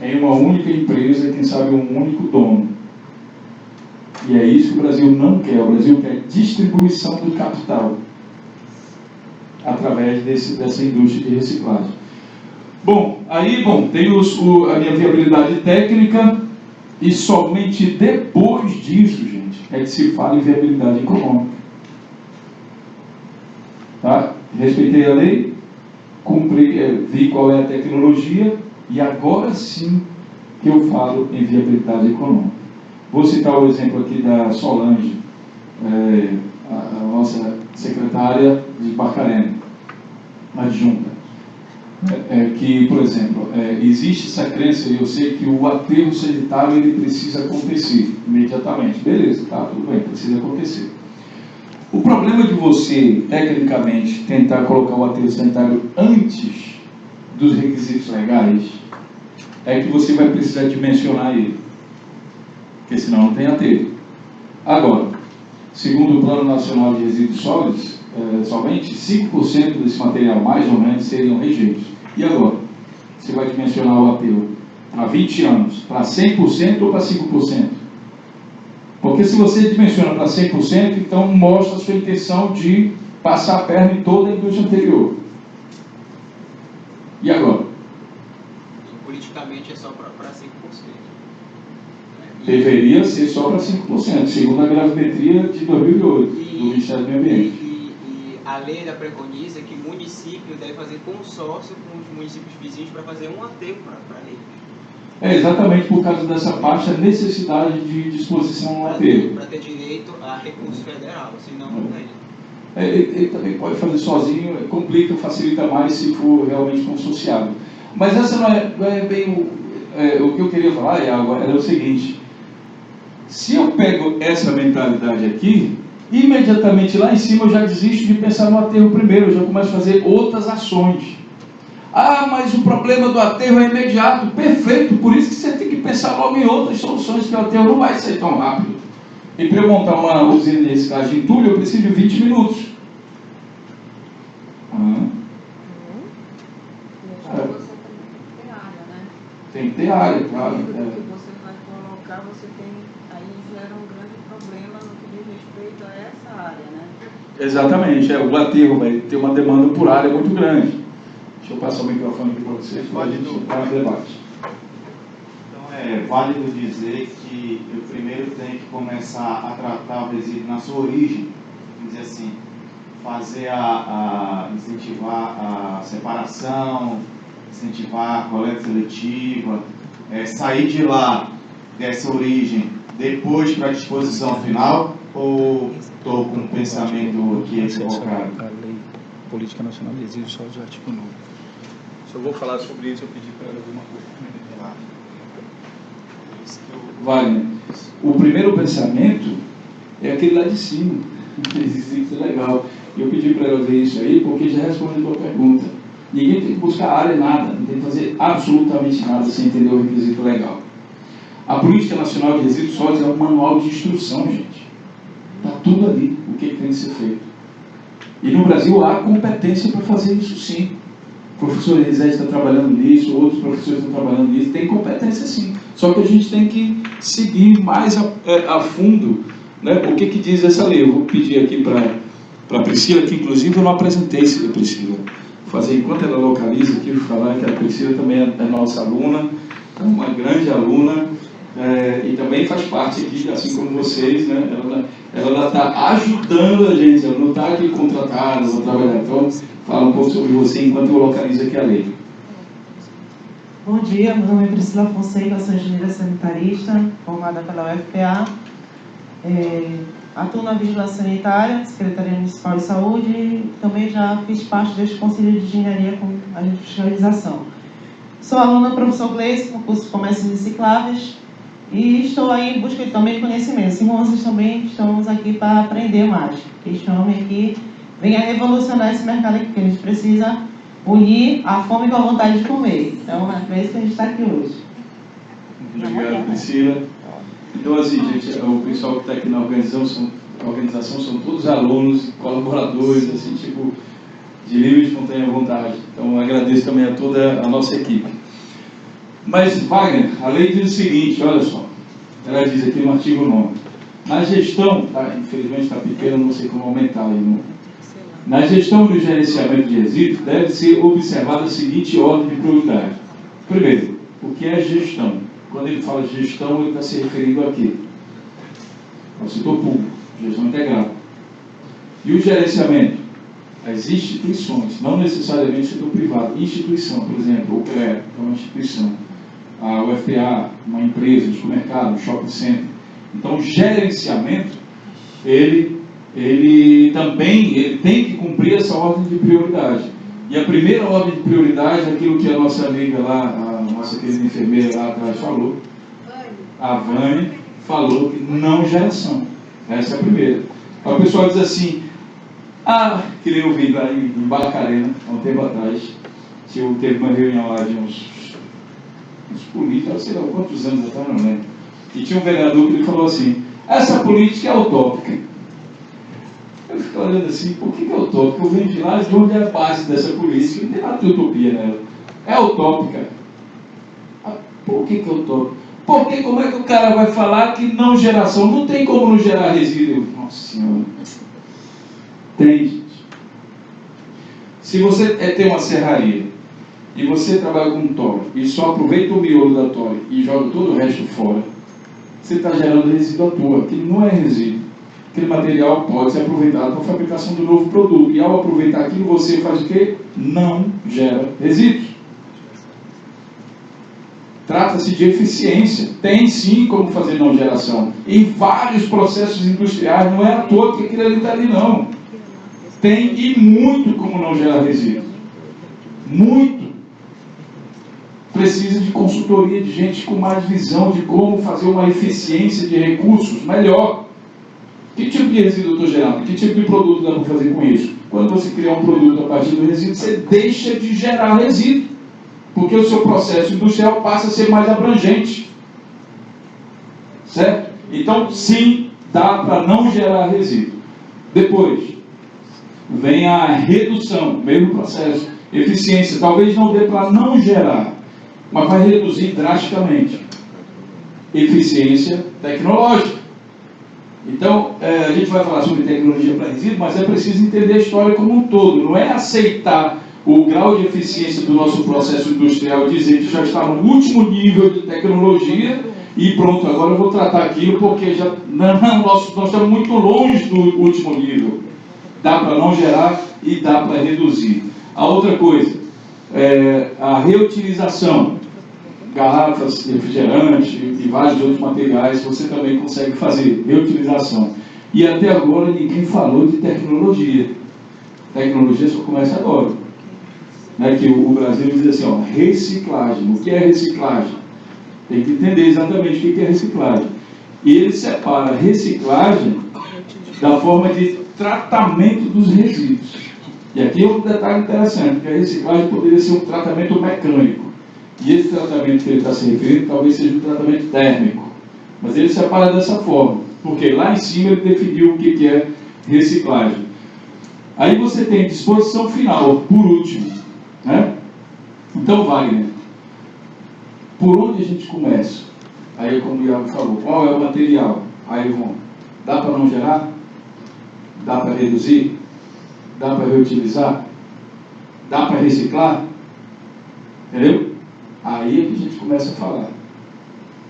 em uma única empresa, quem sabe um único dono. E é isso que o Brasil não quer. O Brasil quer distribuição do capital através dessa indústria de reciclagem. Bom, aí tem a minha viabilidade técnica, e somente depois disso, gente, é que se fala em viabilidade econômica. Tá? Respeitei a lei, cumpri, vi qual é a tecnologia, e agora sim que eu falo em viabilidade econômica. Vou citar o exemplo aqui da Solange, a nossa secretária de Barcarena, adjunta. Que, por exemplo, existe essa crença, e eu sei que o aterro sanitário ele precisa acontecer imediatamente. Beleza, tá, tudo bem, precisa acontecer. O problema de você, tecnicamente, tentar colocar o aterro sanitário antes dos requisitos legais é que você vai precisar dimensionar ele, porque senão não tem aterro. Agora, segundo o Plano Nacional de Resíduos Sólidos, somente 5% desse material, mais ou menos, seriam rejeitos. E agora? Você vai dimensionar o aterro para 20 anos, para 100% ou para 5%? Porque se você dimensiona para 100%, então mostra a sua intenção de passar a perna em toda a indústria anterior. E agora? Politicamente é só para 5%. Deveria ser só para 5%, segundo a gravimetria de 2008, do Ministério do Meio Ambiente. A lei ainda preconiza que o município deve fazer consórcio com os municípios vizinhos para fazer um aterro para a lei. É exatamente por causa dessa baixa necessidade de disposição no aterro. Para ter direito a recurso federal, senão não tem. Ele também pode fazer sozinho, complica, facilita mais se for realmente consorciado. Mas essa não é bem o que eu queria falar, Iago, era o seguinte: se eu pego essa mentalidade aqui, imediatamente lá em cima eu já desisto de pensar no aterro primeiro, eu já começo a fazer outras ações. Ah, mas o problema do aterro é imediato. Perfeito, por isso que você tem que pensar logo em outras soluções, que o aterro não vai ser tão rápido. E para eu montar uma usina de reciclagem em Túlio, eu preciso de 20 minutos. Tem que ter área, claro. O que você vai colocar, você tem, aí gera um grande problema no que diz respeito a essa área, né? Exatamente, o aterro vai ter uma demanda por área muito grande. Deixa eu passar o microfone aqui para vocês, para a gente entrar no debate. Então é válido dizer que eu primeiro tenho que começar a tratar o resíduo na sua origem, vamos dizer assim, fazer incentivar a separação, incentivar a coleta seletiva, sair de lá, dessa origem, depois para a disposição final, ou estou com um pensamento aqui equivocado? A Lei Política Nacional de Resíduos Sólidos, artigo 9. Se eu vou falar sobre isso, eu pedi para ela alguma coisa. Wagner, o primeiro pensamento é aquele lá de cima. Isso é legal. Eu pedi para ela ver isso aí, porque já responde a tua pergunta. Ninguém tem que buscar área nada, não tem que fazer absolutamente nada sem entender o requisito legal. A Política Nacional de Resíduos Sólidos é um manual de instrução, gente. Está tudo ali, o que tem que ser feito. E no Brasil há competência para fazer isso sim. O professor Elisete está trabalhando nisso, outros professores estão trabalhando nisso, tem competência sim. Só que a gente tem que seguir mais a fundo, né, o que diz essa lei. Eu vou pedir aqui para a Priscila, que inclusive eu não apresentei a Priscila. Vou fazer enquanto ela localiza aqui, vou falar que a Priscila também é nossa aluna, é uma grande aluna, e também faz parte aqui, assim como vocês, né? Ela está ajudando a gente, ela não está aqui contratada, não trabalhar. Então, fala um pouco sobre você enquanto eu localizo aqui a lei. Bom dia, meu nome é Priscila Fonseca, sou engenheira sanitarista, formada pela UFPA. Atuo na Vigilância Sanitária, Secretaria Municipal de Saúde, e também já fiz parte deste Conselho de Engenharia com a fiscalização. Sou aluna do professor Gleice, no curso de Comércio e Recicláveis, e estou aí em busca também de conhecimento. Assim como vocês também estamos aqui para aprender mais. Este homem aqui vem a revolucionar esse mercado aqui, que a gente precisa unir a fome com a vontade de comer. Então, é por isso que a gente está aqui hoje. Obrigado, Priscila. Então, assim, gente, o pessoal que está aqui na organização são todos alunos, colaboradores, assim, tipo, de livre e espontânea vontade. Então, agradeço também a toda a nossa equipe. Mas, Wagner, a lei diz o seguinte, olha só, ela diz aqui no artigo 9, na gestão, tá, infelizmente está pequeno, não sei como aumentar aí, não. Na gestão do gerenciamento de resíduos, deve ser observada a seguinte ordem de prioridade. Primeiro, o que é gestão? Quando ele fala gestão, ele está se referindo a quê? Ao setor público, gestão integrada. E o gerenciamento? As instituições, não necessariamente o setor privado. Instituição, por exemplo, o CREA, é uma instituição. A UFPA, uma empresa, um supermercado, um shopping center. Então, o gerenciamento, ele tem que cumprir essa ordem de prioridade. E a primeira ordem de prioridade é aquilo que a nossa amiga lá, a nossa querida enfermeira lá atrás falou, a Vânia falou, que não geração. Essa é a primeira. Aí o pessoal diz assim, que nem eu vi lá em Barcarena, há um tempo atrás, teve uma reunião lá de uns políticos, sei lá quantos anos atrás, não lembro, e tinha um vereador que ele falou assim, essa política é utópica. Eu fico olhando assim, por que é utópica? Eu venho de lá de onde é a base dessa política, não tem nada de utopia nela. É utópica. Por que é utópica? Porque como é que o cara vai falar que não geração? Não tem como não gerar resíduo. Nossa Senhora. Tem, gente. Se você tem uma serraria e você trabalha com tole e só aproveita o miolo da tole e joga todo o resto fora, você está gerando resíduo à toa, que não é resíduo. Aquele material pode ser aproveitado para a fabricação do novo produto. E ao aproveitar aquilo, você faz o quê? Não gera resíduos. Trata-se de eficiência. Tem sim como fazer não geração. Em vários processos industriais, não é à toa que aquilo ali está ali, não. Tem e muito como não gerar resíduos. Muito. Precisa de consultoria, de gente com mais visão de como fazer uma eficiência de recursos melhor. Que tipo de resíduo eu estou gerando? Que tipo de produto dá para fazer com isso? Quando você cria um produto a partir do resíduo, você deixa de gerar resíduo. Porque o seu processo industrial passa a ser mais abrangente. Certo? Então, sim, dá para não gerar resíduo. Depois, vem a redução, mesmo processo. Eficiência, talvez não dê para não gerar, mas vai reduzir drasticamente. Eficiência tecnológica. Então, a gente vai falar sobre tecnologia para resíduo, mas é preciso entender a história como um todo. Não é aceitar o grau de eficiência do nosso processo industrial e dizer que já está no último nível de tecnologia e pronto, agora eu vou tratar aquilo porque já nós estamos muito longe do último nível. Dá para não gerar e dá para reduzir. A outra coisa, a reutilização. Garrafas, refrigerante e vários outros materiais, você também consegue fazer reutilização. E até agora ninguém falou de tecnologia. Tecnologia só começa agora. Né, que o Brasil diz assim, ó, reciclagem. O que é reciclagem? Tem que entender exatamente o que é reciclagem. E ele separa reciclagem da forma de tratamento dos resíduos. E aqui é um detalhe interessante, porque a reciclagem poderia ser um tratamento mecânico. E esse tratamento que ele está se referindo talvez seja um tratamento térmico. Mas ele separa dessa forma, porque lá em cima ele definiu o que é reciclagem. Aí você tem disposição final, por último. Né? Então, Wagner, por onde a gente começa? Aí, como o Iago falou, qual é o material? Aí, dá para não gerar? Dá para reduzir? Dá para reutilizar? Dá para reciclar? Entendeu? Aí é que a gente começa a falar.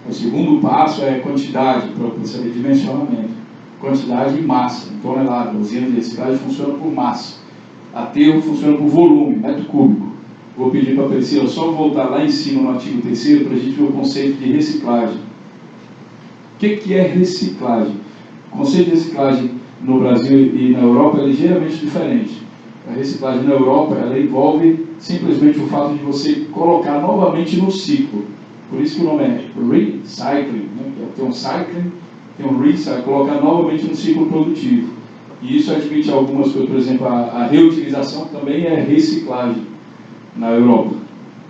O segundo passo é quantidade, para saber dimensionamento. Quantidade e massa, em tonelada. A usina de reciclagem funciona por massa. Aterro funciona por volume, metro cúbico. vou pedir para a Priscila só voltar lá em cima no artigo 3º para a gente ver o conceito de reciclagem. O que é reciclagem? O conceito de reciclagem no Brasil e na Europa é ligeiramente diferente. A reciclagem na Europa, ela envolve simplesmente o fato de você colocar novamente no ciclo. Por isso que o nome é recycling, né? Tem um cycling, tem um recycling, colocar novamente no ciclo produtivo. E isso admite algumas coisas, por exemplo, a reutilização também é reciclagem na Europa,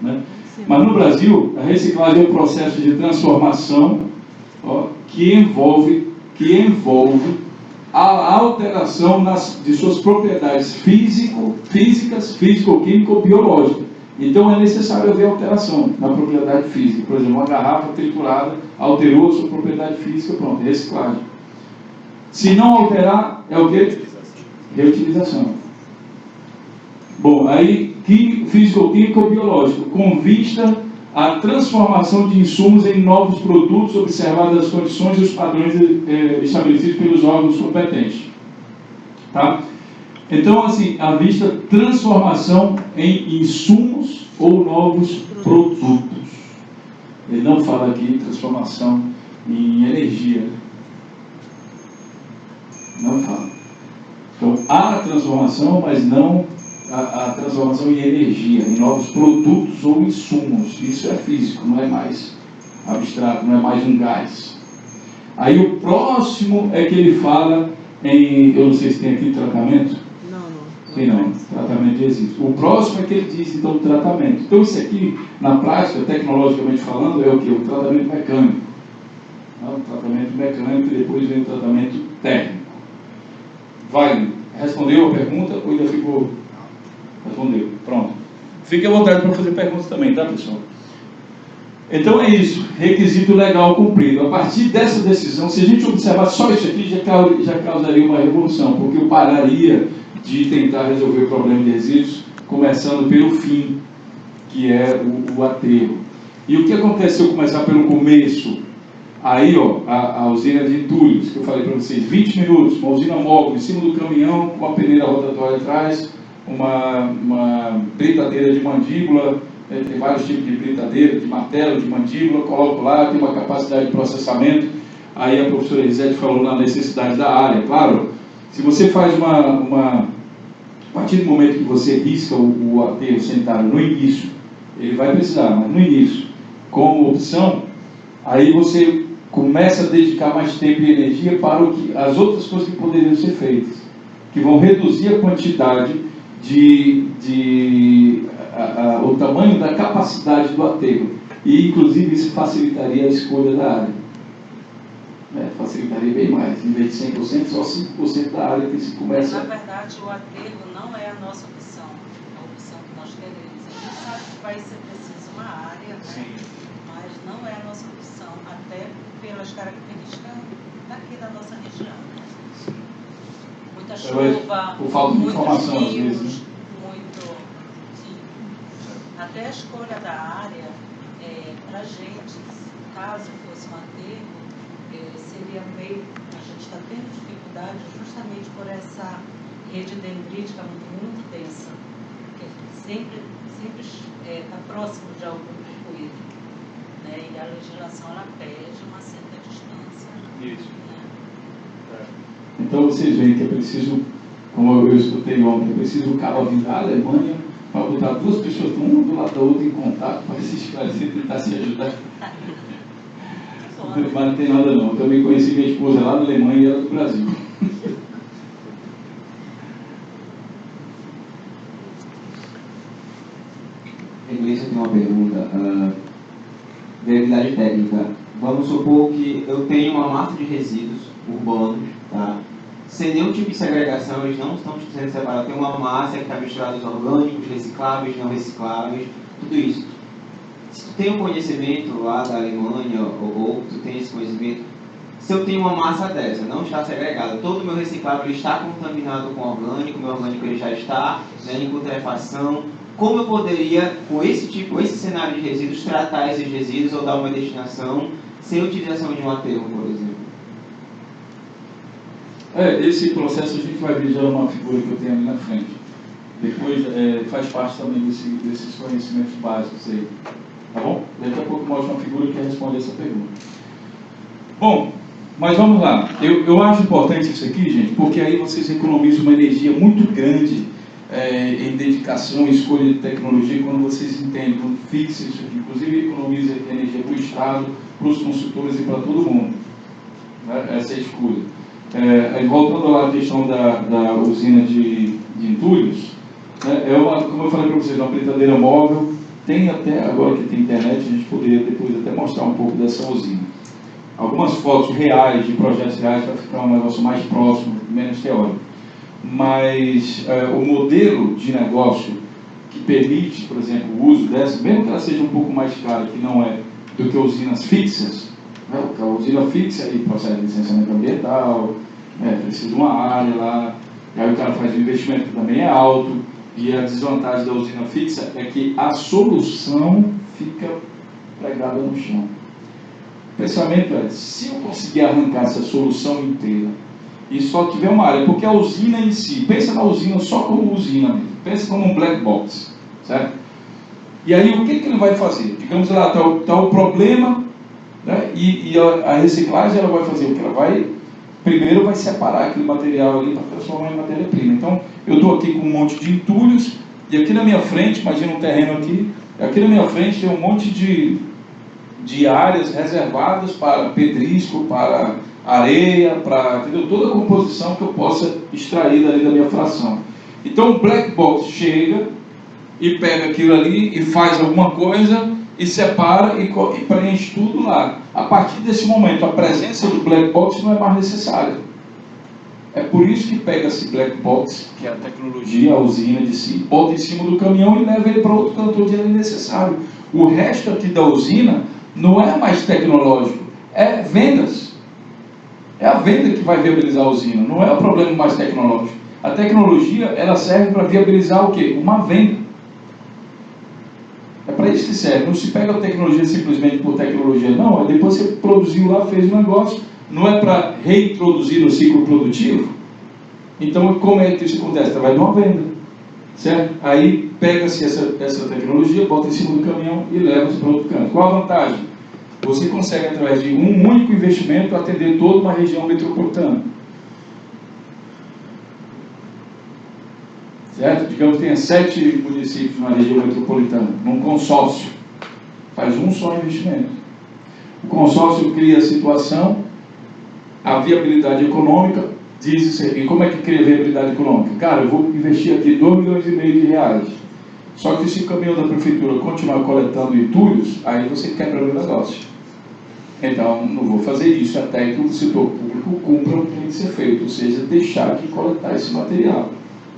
né? Mas no Brasil, a reciclagem é um processo de transformação, ó, que envolve a alteração de suas propriedades físicas, físico-química ou biológica. Então é necessário haver alteração na propriedade física. Por exemplo, uma garrafa triturada alterou a sua propriedade física, pronto, reciclagem. Se não alterar, é o quê? Reutilização. Bom, aí, físico-químico ou biológico, com vista à transformação de insumos em novos produtos, observadas as condições e os padrões estabelecidos pelos órgãos competentes. Tá? Então, assim, à vista transformação em insumos ou novos produtos. Ele não fala aqui transformação em energia. Não fala. Então, há a transformação, mas não a transformação em energia, em novos produtos ou insumos. Isso é físico, não é mais abstrato, não é mais um gás. Aí o próximo é que ele fala em, eu não sei se tem aqui tratamento. Tem não, tratamento de resíduos. O próximo é que ele diz, então, tratamento. Então isso aqui, na prática, tecnologicamente falando, é o que? O tratamento mecânico. O tratamento mecânico e depois vem o tratamento técnico. Vai, respondeu a pergunta ou ainda ficou? Respondeu, pronto. Fique à vontade para fazer perguntas também, tá, pessoal? Então é isso, requisito legal cumprido. A partir dessa decisão, se a gente observar só isso aqui, já causaria uma revolução, porque eu pararia de tentar resolver o problema de resíduos, começando pelo fim, que é o aterro. E o que acontece se eu começar pelo começo? Aí, ó, a usina de entulhos, que eu falei para vocês, 20 minutos, uma usina móvel em cima do caminhão, com uma peneira rotatória atrás, uma britadeira de mandíbula, tem vários tipos de britadeira, de martelo, de mandíbula, coloco lá, tem uma capacidade de processamento. Aí a professora Elisete falou na necessidade da área. Claro, se você faz a partir do momento que você risca o aterro sanitário no início, ele vai precisar, mas no início, como opção, aí você começa a dedicar mais tempo e energia para as outras coisas que poderiam ser feitas, que vão reduzir a quantidade o tamanho da capacidade do aterro. E, inclusive, isso facilitaria a escolha da área. Facilitaria bem mais. Em vez de 100%, só 5% da área que se começa. Na verdade, o aterro não é a nossa opção. É a opção que nós queremos. A gente sabe que vai ser preciso uma área, né? Mas não é a nossa opção, até pelas características daqui da nossa região. Muita chuva, por falta de informação, rios, às vezes. Até a escolha da área, para a gente, caso fosse um aterro, seria meio. A gente está tendo dificuldade justamente por essa rede dendrítica muito densa, que sempre está próximo de algum fluido, né? E a legislação ela pede uma certa distância. Isso. Né? Então vocês veem que é preciso, como eu escutei ontem, é preciso o cabo vir da Alemanha para botar duas pessoas, uma do lado da outra, em contato, para se esclarecer e tentar se ajudar. Mas não tem nada não. Eu também conheci minha esposa lá na Alemanha e ela do Brasil. Inglês, eu tenho uma pergunta. Viabilidade técnica. Vamos supor que eu tenho uma massa de resíduos urbanos, tá? Sem nenhum tipo de segregação, eles não estão sendo separados. Tem uma massa que está misturada os orgânicos, recicláveis, não recicláveis, tudo isso. Se tu tem um conhecimento lá da Alemanha, ou tu tem esse conhecimento, se eu tenho uma massa dessa, não está segregada, todo o meu reciclável ele está contaminado com orgânico, meu orgânico ele já está, né, em putrefação, como eu poderia, com esse cenário de resíduos, tratar esses resíduos ou dar uma destinação sem utilização de um aterro, por exemplo? Esse processo a gente vai ver já numa figura que eu tenho ali na frente. Depois faz parte também desses conhecimentos básicos aí. Tá bom? Daqui a pouco eu mostro uma figura que responde essa pergunta. Bom, mas vamos lá. Eu acho importante isso aqui, gente, porque aí vocês economizam uma energia muito grande em dedicação e escolha de tecnologia quando vocês entendem, quando fixam isso aqui. Inclusive, economiza energia para o Estado, para os consultores e para todo mundo. Né? Essa é a escolha. Voltando lá à questão da usina de entulhos, né? Como eu falei para vocês, uma britadeira móvel. Tem até, agora que tem internet, a gente poderia depois até mostrar um pouco dessa usina. Algumas fotos reais, de projetos reais, para ficar um negócio mais próximo, menos teórico. Mas o modelo de negócio que permite, por exemplo, o uso dessa, mesmo que ela seja um pouco mais cara, que não é do que usinas fixas, né? A usina fixa aí procede de licenciamento ambiental, precisa de uma área lá, aí o cara faz um investimento que também é alto, e a desvantagem da usina fixa é que a solução fica pregada no chão. O pensamento é, se eu conseguir arrancar essa solução inteira e só tiver uma área, porque a usina em si, pensa na usina só como usina mesmo, pensa como um black box, certo? E aí o que ele vai fazer? Digamos lá, está o problema, né? E a reciclagem ela vai fazer o que? Ela vai, primeiro vai separar aquele material ali para transformar em matéria-prima. Então, eu estou aqui com um monte de entulhos, e aqui na minha frente, imagina um terreno aqui na minha frente tem um monte de áreas reservadas para pedrisco, para areia, para toda a composição que eu possa extrair dali da minha fração. Então o black box chega e pega aquilo ali e faz alguma coisa e separa e preenche tudo lá. A partir desse momento, a presença do black box não é mais necessária. É por isso que pega esse black box, que é a tecnologia, a usina de si, bota em cima do caminhão e leva ele para outro canto onde ele é necessário. O resto aqui da usina não é mais tecnológico, é vendas. É a venda que vai viabilizar a usina, não é o problema mais tecnológico. A tecnologia, ela serve para viabilizar o quê? Uma venda. É para isso que serve. Não se pega a tecnologia simplesmente por tecnologia, não. Depois você produziu lá, fez um negócio, não é para reintroduzir no ciclo produtivo. Então, como é que isso acontece? Através de uma venda, certo? Aí pega-se essa tecnologia, bota em cima do caminhão e leva-se para outro canto. Qual a vantagem? Você consegue, através de um único investimento, atender toda uma região metropolitana. Certo? Digamos que tenha 7 municípios na região metropolitana, num consórcio. Faz um só investimento. O consórcio cria a situação, a viabilidade econômica, diz e como é que cria a viabilidade econômica? Cara, eu vou investir aqui 2,5 milhões de reais. Só que se o caminhão da prefeitura continuar coletando entulhos, aí você quebra o negócio. Então, não vou fazer isso até que o setor público cumpra o que tem que ser feito, ou seja, deixar de coletar esse material.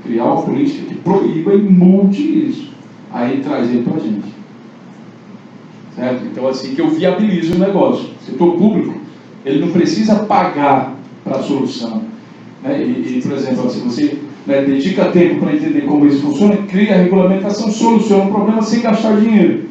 Criar uma política que proíba e multe isso. Aí traz ele para a gente. Certo? Então, assim que eu viabilizo o negócio. O setor público, ele não precisa pagar para a solução. Né? Por exemplo, se você dedica tempo para entender como isso funciona, cria a regulamentação, soluciona o problema sem gastar dinheiro.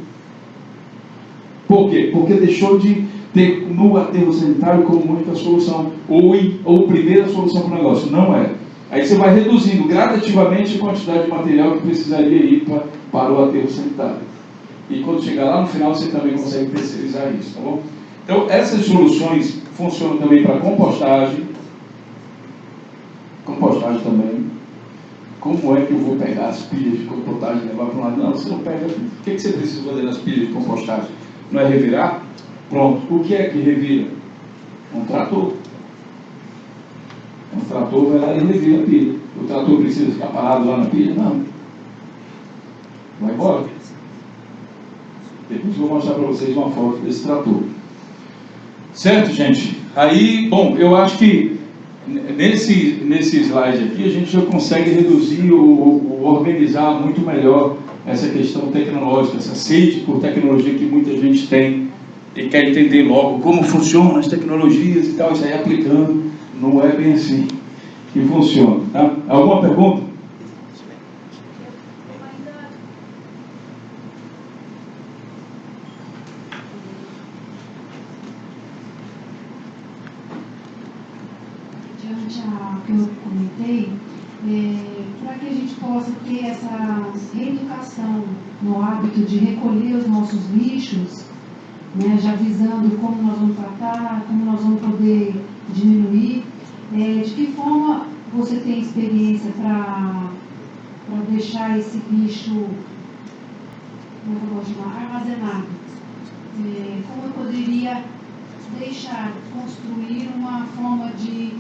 Por quê? Porque deixou de ter no aterro sanitário como única solução, ou primeira solução para o negócio. Não é. Aí você vai reduzindo gradativamente a quantidade de material que precisaria ir para o aterro sanitário. E quando chegar lá no final, você também consegue terceirizar isso, tá bom? Então, essas soluções funcionam também para compostagem. Compostagem também. Como é que eu vou pegar as pilhas de compostagem e levar para um lado? Não, você não pega. O que você precisa fazer nas pilhas de compostagem? Não é revirar? Pronto. O que é que revira? Um trator. Um trator vai lá e revira a pilha. O trator precisa ficar parado lá na pilha? Não. Vai embora. Depois eu vou mostrar para vocês uma foto desse trator. Certo, gente? Aí, bom, eu acho que nesse slide aqui a gente já consegue reduzir ou organizar muito melhor essa questão tecnológica, essa sede por tecnologia que muita gente tem e quer entender logo como funcionam as tecnologias e tal, isso aí aplicando, não é bem assim que funciona. Tá? Alguma pergunta? Diante a que eu comentei, para que a gente possa ter essa reeducação no hábito de recolher os nossos lixos, né, já visando como nós vamos tratar, como nós vamos poder diminuir, de que forma você tem experiência para deixar esse lixo armazenado? Como eu poderia deixar, construir uma forma de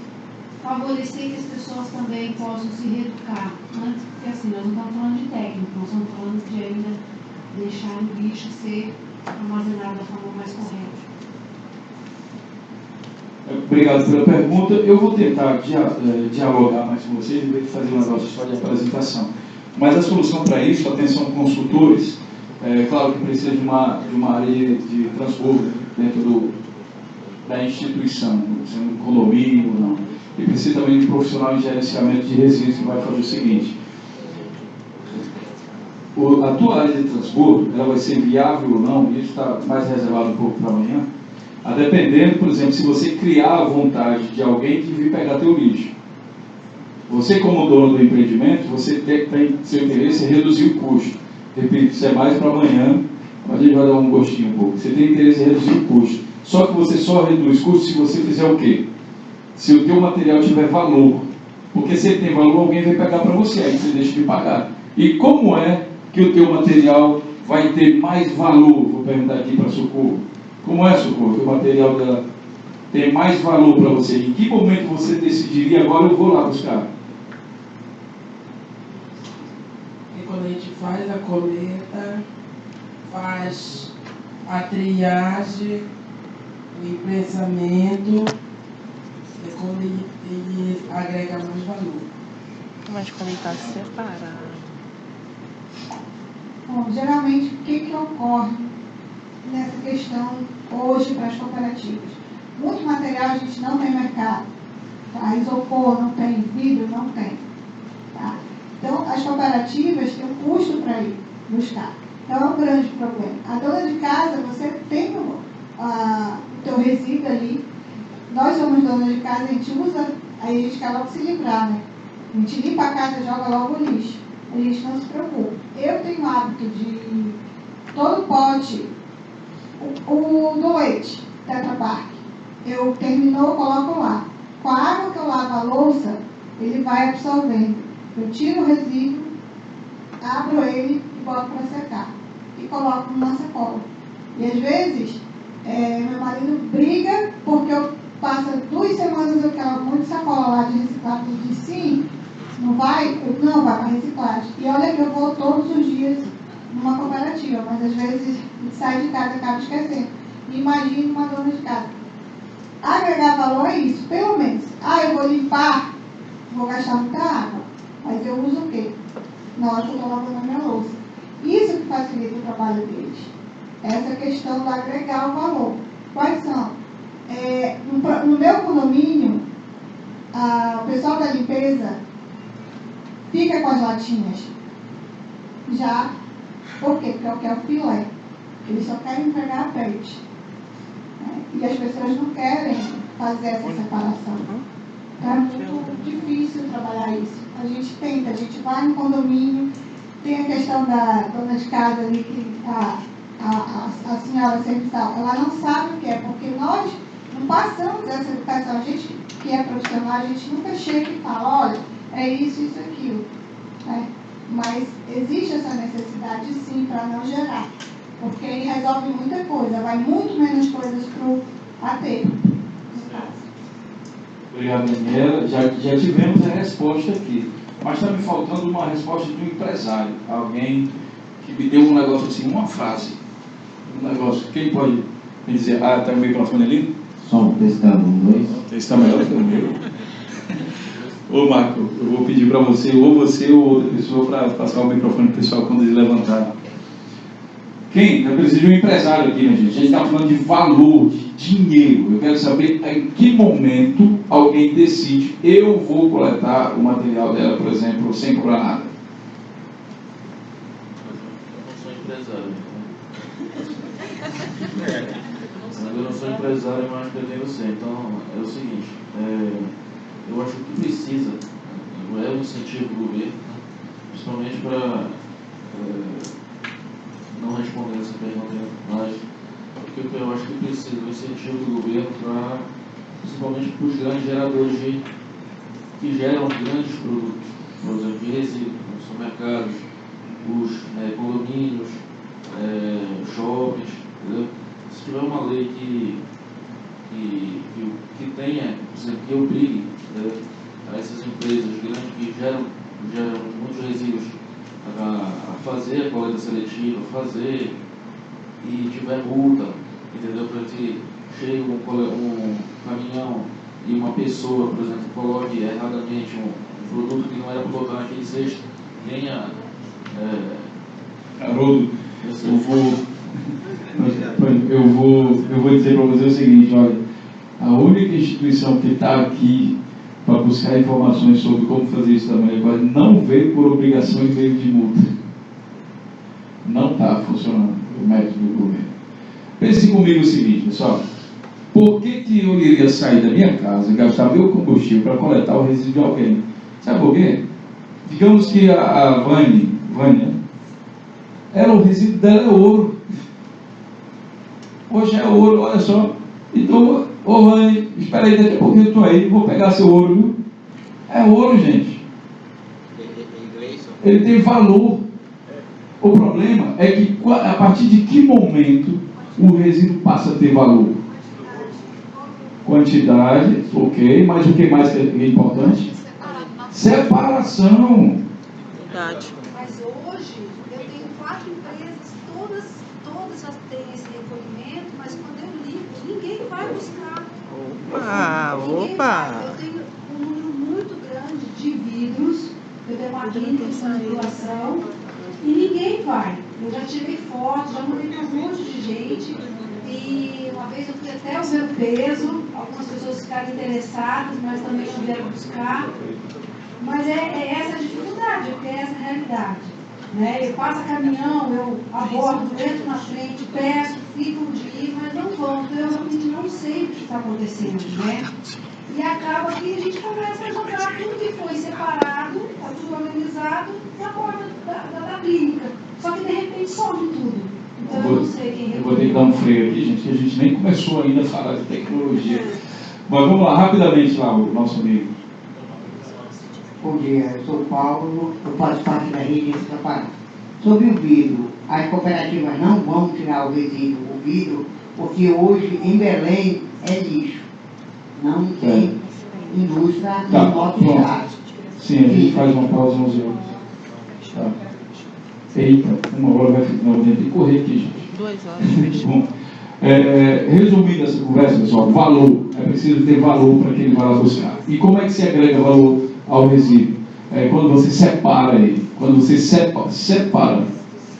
favorecer que as pessoas também possam se reeducar? Antes, porque assim, nós não estamos falando de técnico, nós estamos falando de ainda deixar o lixo ser armazenado da forma mais correta. Obrigado pela pergunta. Eu vou tentar dialogar mais com vocês, em vez de fazer um negócio só de apresentação. Mas a solução para isso, atenção consultores, claro que precisa de uma área de transbordo dentro da instituição, sendo um condomínio ou não. E precisa também de um profissional em gerenciamento de resíduos que vai fazer o seguinte. A tua área de transbordo, ela vai ser viável ou não, isso está mais reservado um pouco para amanhã, a dependendo, por exemplo, se você criar a vontade de alguém que vir pegar teu lixo. Você, como dono do empreendimento, você tem seu interesse em reduzir o custo. Repito, isso é mais para amanhã, mas a gente vai dar um gostinho um pouco. Você tem interesse em reduzir o custo. Só que você só reduz o custo se você fizer o quê? Se o teu material tiver valor. Porque se ele tem valor, alguém vai pegar para você, aí você deixa de pagar. E como é que o teu material vai ter mais valor? Vou perguntar aqui para Socorro. Como é, Socorro, que o material dela tem mais valor para você? Em que momento você decidiria, agora eu vou lá buscar? E quando a gente faz a coleta, faz a triagem, o imprensamento, é quando ele agrega mais valor. Mas quando ele está separado. Bom, geralmente, o que ocorre nessa questão hoje para as cooperativas? Muito material a gente não tem mercado. Tá? Isopor não tem, vidro não tem. Tá? Então, as cooperativas têm um custo para ir buscar. Então, é um grande problema. A dona de casa, você tem o teu resíduo ali. Nós somos donas de casa, a gente usa, aí a gente quer logo se livrar, né? A gente limpa a casa e joga logo o lixo. A gente não se preocupa. Eu tenho o hábito de todo pote, o do leite, Tetra Pak, eu terminou, coloco lá. Com a água que eu lavo a louça, ele vai absorvendo. Eu tiro o resíduo, abro ele e boto para secar. E coloco numa sacola. E às vezes, meu marido briga porque eu passo 2 semanas eu quero muito sacola lá de reciclagem. Ele diz sim, não vai? Eu, não, vai para reciclagem. E olha que eu vou todos os dias numa cooperativa, mas às vezes sai de casa e acaba esquecendo. Imagine uma dona de casa. Agregar valor é isso, pelo menos. Eu vou limpar, vou gastar muita água, mas eu uso o quê? Na hora que eu estou lavando a minha louça. Isso que facilita o trabalho deles. Essa questão do agregar o valor. Quais são? No meu condomínio, o pessoal da limpeza fica com as latinhas. Já, por quê? Porque eu quero filé. Eles só querem entregar a peixe. E as pessoas não querem fazer essa separação. Então é muito difícil trabalhar isso. A gente tenta, a gente vai no condomínio, tem a questão da dona de casa ali, que a senhora sempre está, ela não sabe o que é, porque nós não passamos essa educação. A gente que é profissional, a gente nunca chega e fala, olha, é isso, isso, aquilo. Né? Mas existe essa necessidade sim para não gerar. Porque ele resolve muita coisa, vai muito menos coisas para o aterro. Obrigado, Daniela. Já tivemos a resposta aqui, mas está me faltando uma resposta de um empresário, alguém que me deu um negócio assim, uma frase, um negócio. Quem pode me dizer? Está o microfone ali? Som, testando, 1, 2. Esse está melhor que o meu. Ô Marco, eu vou pedir para você ou outra pessoa para passar o microfone para o pessoal quando eles levantarem. Eu preciso de um empresário aqui, né, gente? A gente está falando de valor, de dinheiro. Eu quero saber em que momento alguém decide, eu vou coletar o material dela, por exemplo, sem cobrar nada. Eu não sou empresário, mas eu tenho você. Então, é o seguinte, eu acho que precisa, não é um incentivo do governo, principalmente para não responder essa pergunta, mas porque eu acho que precisa do incentivo do governo para, principalmente para os grandes geradores que geram grandes produtos, por exemplo, de resíduos, os supermercados, os condomínios, shoppings, entendeu? Se tiver uma lei que tenha, por exemplo, que obrigue a essas empresas grandes que geram muitos resíduos a fazer a coleta seletiva, e tiver multa, entendeu? Para que chegue um caminhão e uma pessoa, por exemplo, coloque erradamente um produto que não era para colocar naquele cesto, tenha... Haroldo, eu vou dizer para você o seguinte, olha, a única instituição que está aqui para buscar informações sobre como fazer isso da maneira não veio por obrigação e veio de multa. Não está funcionando o método do governo. Pense comigo o seguinte, pessoal. Por que eu iria sair da minha casa e gastar meu combustível para coletar o resíduo de alguém? Sabe por quê? Digamos que a Vânia, o resíduo dela é ouro. Hoje é ouro, olha só. Então, Vânia, espera aí, daqui a pouquinho eu estou aí, vou pegar seu ouro, viu? É ouro, gente. Ele tem valor. O problema é que a partir de que momento o resíduo passa a ter valor? Quantidade, ok, mas o que mais que é importante? Separação. Verdade. Mas hoje eu tenho 4 empresas, todas já têm esse recolhimento, mas quando eu ligo, ninguém vai buscar. Opa! Eu tenho um número muito grande de vidros, eu tenho uma clínica de doação e ninguém vai. Eu já tirei fotos, já mandei para um monte de gente. E uma vez eu fui até o meu peso, algumas pessoas ficaram interessadas, mas também não vieram buscar. Mas é essa a dificuldade, porque é essa a realidade. Né? Eu passo caminhão, eu abordo, entro na frente, peço, ficam de ir, mas não vão. Então eu realmente não sei o que está acontecendo. Né? E acaba que a gente começa a jogar tudo que foi separado, está tudo organizado, na porta da clínica. Só que de repente some tudo. Então eu não sei quem eu vou ter que dar um freio aqui, gente, que a gente nem começou ainda a falar de tecnologia. Mas vamos lá, rapidamente lá, o nosso amigo. Bom dia, eu sou o Paulo, eu faço parte da rede de Pará. Sobre o vidro, as cooperativas não vão tirar o resíduo, o vidro, porque hoje em Belém é lixo. Não tem indústria no nosso estado. Sim, a gente faz uma pausa 11 horas. Tá. Eita, 1 hora vai ficar, não, tem que correr aqui, gente. 2 horas. Bom, resumindo essa conversa, pessoal, valor. É preciso ter valor para que ele vá lá buscar. E como é que se agrega valor ao resíduo? Quando você separa ele. Quando você separa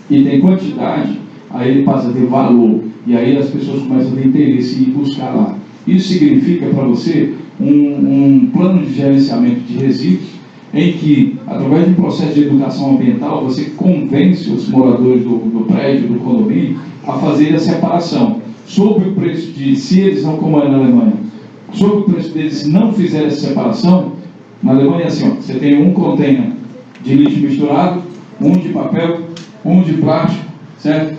e tem quantidade, aí ele passa a ter valor. E aí as pessoas começam a ter interesse em ir buscar lá. Isso significa para você um plano de gerenciamento de resíduos em que, através de um processo de educação ambiental, você convence os moradores do prédio, do condomínio, a fazer a separação. Sob o preço de, se eles não, como é na Alemanha, sob o preço deles, se não fizerem essa separação, na Alemanha é assim, ó, você tem um container de lixo misturado, um de papel, um de plástico, certo?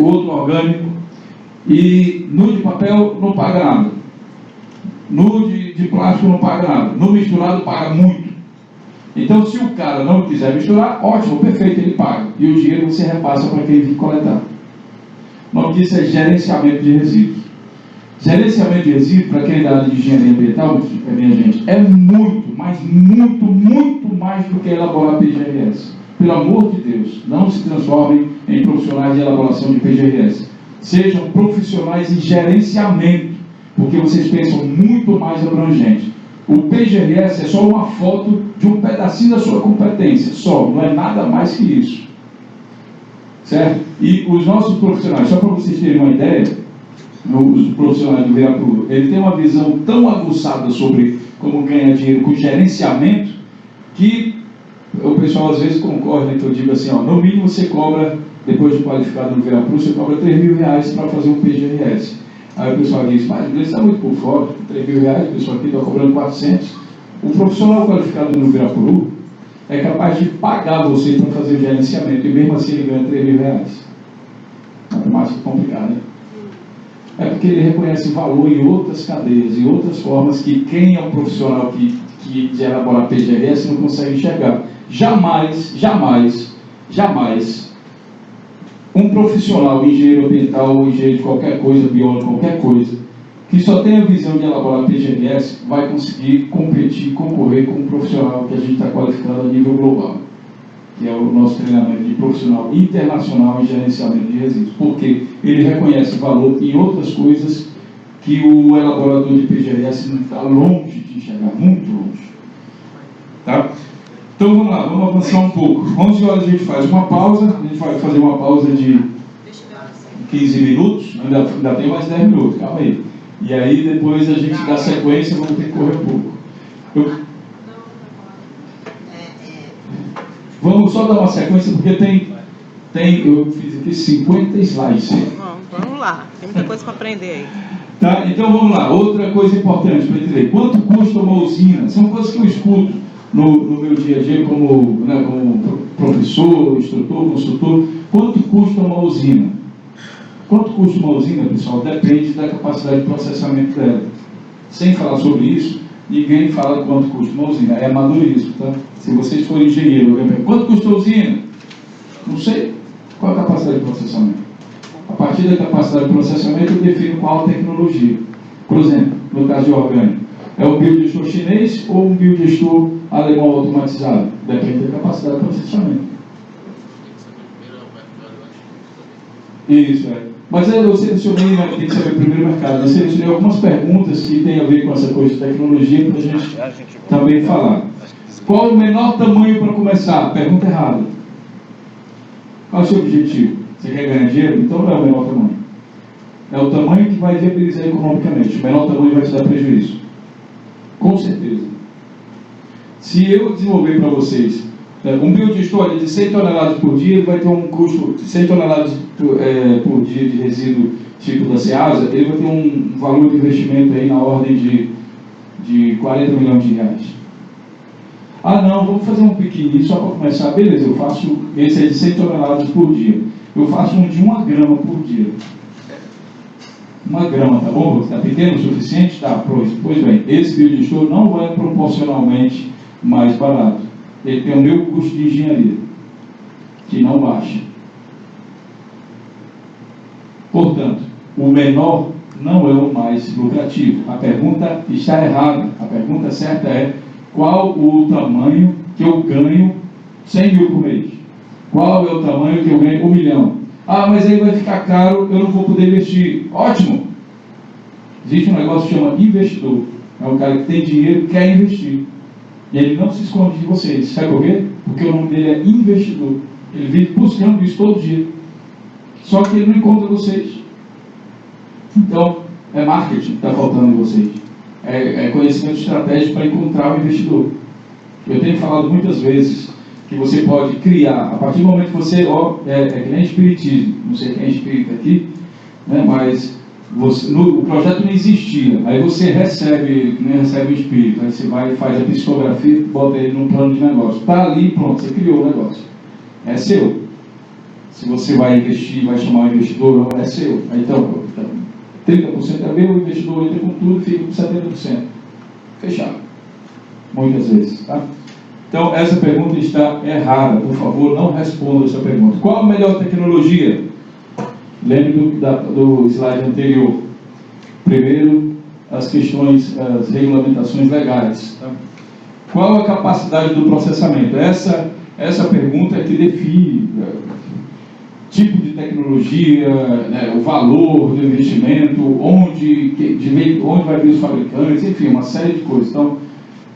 O outro orgânico, e no de papel não paga nada. No de plástico não paga nada. No misturado paga muito. Então, se o cara não quiser misturar, ótimo, perfeito, ele paga. E o dinheiro você repassa para quem vir coletar. O nome disso é gerenciamento de resíduos. Gerenciamento de resíduos, para quem é da área de engenharia ambiental, minha gente, é muito, mas muito, muito mais do que elaborar PGRS. Pelo amor de Deus, não se transformem em profissionais de elaboração de PGRS. Sejam profissionais em gerenciamento, porque vocês pensam muito mais abrangente. O PGRS é só uma foto de um pedacinho da sua competência, só, não é nada mais que isso. Certo? E os nossos profissionais, só para vocês terem uma ideia, os profissionais do Verapro, ele tem uma visão tão aguçada sobre como ganhar dinheiro com gerenciamento, que o pessoal às vezes concorda, então eu digo assim, ó, no mínimo você cobra, depois de qualificado no Verapro, você cobra R$3.000 para fazer um PGRS. Aí o pessoal diz, mas ele está muito por fora, R$3.000, o pessoal aqui está cobrando 400. O profissional qualificado no Verapro, é capaz de pagar você para fazer o gerenciamento, e mesmo assim ele ganha R$3.000. Matemática complicada, né? É porque ele reconhece valor em outras cadeias, em outras formas que quem é um profissional que de elaborar PGRS não consegue enxergar. Jamais um profissional, engenheiro ambiental, ou engenheiro de qualquer coisa, biólogo, qualquer coisa, que só tem a visão de elaborar PGRS, vai conseguir competir, concorrer com um profissional que a gente está qualificando a nível global, que é o nosso treinamento de profissional internacional em gerenciamento de resíduos, porque ele reconhece valor em outras coisas que o elaborador de PGRS não está longe de enxergar, muito longe. Tá? Então vamos lá, vamos avançar um pouco. 11 horas a gente faz uma pausa, a gente vai fazer uma pausa de 15 minutos, ainda tem mais 10 minutos, calma aí. E aí depois a gente dá sequência, vamos ter que correr um pouco. Vamos só dar uma sequência, porque eu fiz aqui 50 slides. Vamos lá, tem muita coisa para aprender aí. Tá? Então vamos lá, outra coisa importante para entender. Quanto custa uma usina? São coisas que eu escuto no meu dia a dia como professor, instrutor, consultor. Quanto custa uma usina? Quanto custa uma usina, pessoal? Depende da capacidade de processamento dela. Sem falar sobre isso, ninguém fala quanto custa uma usina. É amadorismo, tá? Se vocês forem engenheiro, quanto custa a usina? Não sei. Qual a capacidade de processamento? A partir da capacidade de processamento, eu defino qual a tecnologia. Por exemplo, no caso de orgânico, é um biodigestor chinês ou um biodigestor alemão automatizado? Depende da capacidade de processamento. Isso, é. Mas eu selecionei, né, tem que saber o primeiro mercado, eu selecionei algumas perguntas que tem a ver com essa coisa de tecnologia para a gente também falar. Qual o menor tamanho para começar? Pergunta errada. Qual é o seu objetivo? Você quer ganhar dinheiro? Então não é o menor tamanho. É o tamanho que vai viabilizar economicamente. O menor tamanho vai te dar prejuízo. Com certeza. Se eu desenvolver para vocês um biodigestor de 100 toneladas por dia, ele vai ter um custo de 100 toneladas por dia de resíduo tipo da Ceasa, ele vai ter um valor de investimento aí na ordem de 40 milhões de reais. Ah não, vamos fazer um pequenininho só para começar. Beleza, eu faço esse aí de 100 toneladas por dia. Eu faço um de 1 grama por dia. 1 grama, tá bom? Está pequeno o suficiente? Tá, pois bem, esse biodigestor não é proporcionalmente mais barato. Ele tem o meu custo de engenharia, que não baixa. Portanto, o menor não é o mais lucrativo. A pergunta está errada. A pergunta certa é: qual o tamanho que eu ganho 100 mil por mês? Qual é o tamanho que eu ganho 1 milhão? Ah, mas aí vai ficar caro, eu não vou poder investir. Ótimo! Existe um negócio que chama investidor. É um cara que tem dinheiro e quer investir. E ele não se esconde de vocês. Sabe por quê? Porque o nome dele é investidor. Ele vive buscando isso todo dia. Só que ele não encontra vocês. Então, é marketing que está faltando em vocês. É conhecimento estratégico para encontrar o investidor. Eu tenho falado muitas vezes que você pode criar, a partir do momento que você, é que nem espiritismo, não sei quem é espírita aqui, né, mas o projeto não existia, aí você recebe o espírito, aí você vai e faz a psicografia, bota ele num plano de negócio, está ali, pronto, você criou o negócio, é seu. Se você vai investir, vai chamar o investidor, não é seu. Aí, então 30% é meu, o investidor entra com tudo e fica com 70%. Fechado. Muitas vezes, tá? Então, essa pergunta está errada. Por favor, não responda essa pergunta. Qual a melhor tecnologia? Lembre do slide anterior. Primeiro, as questões, as regulamentações legais. Tá? Qual a capacidade do processamento? Essa pergunta é que define tipo de tecnologia, né, o valor do investimento, onde vai vir os fabricantes, enfim, uma série de coisas. Então,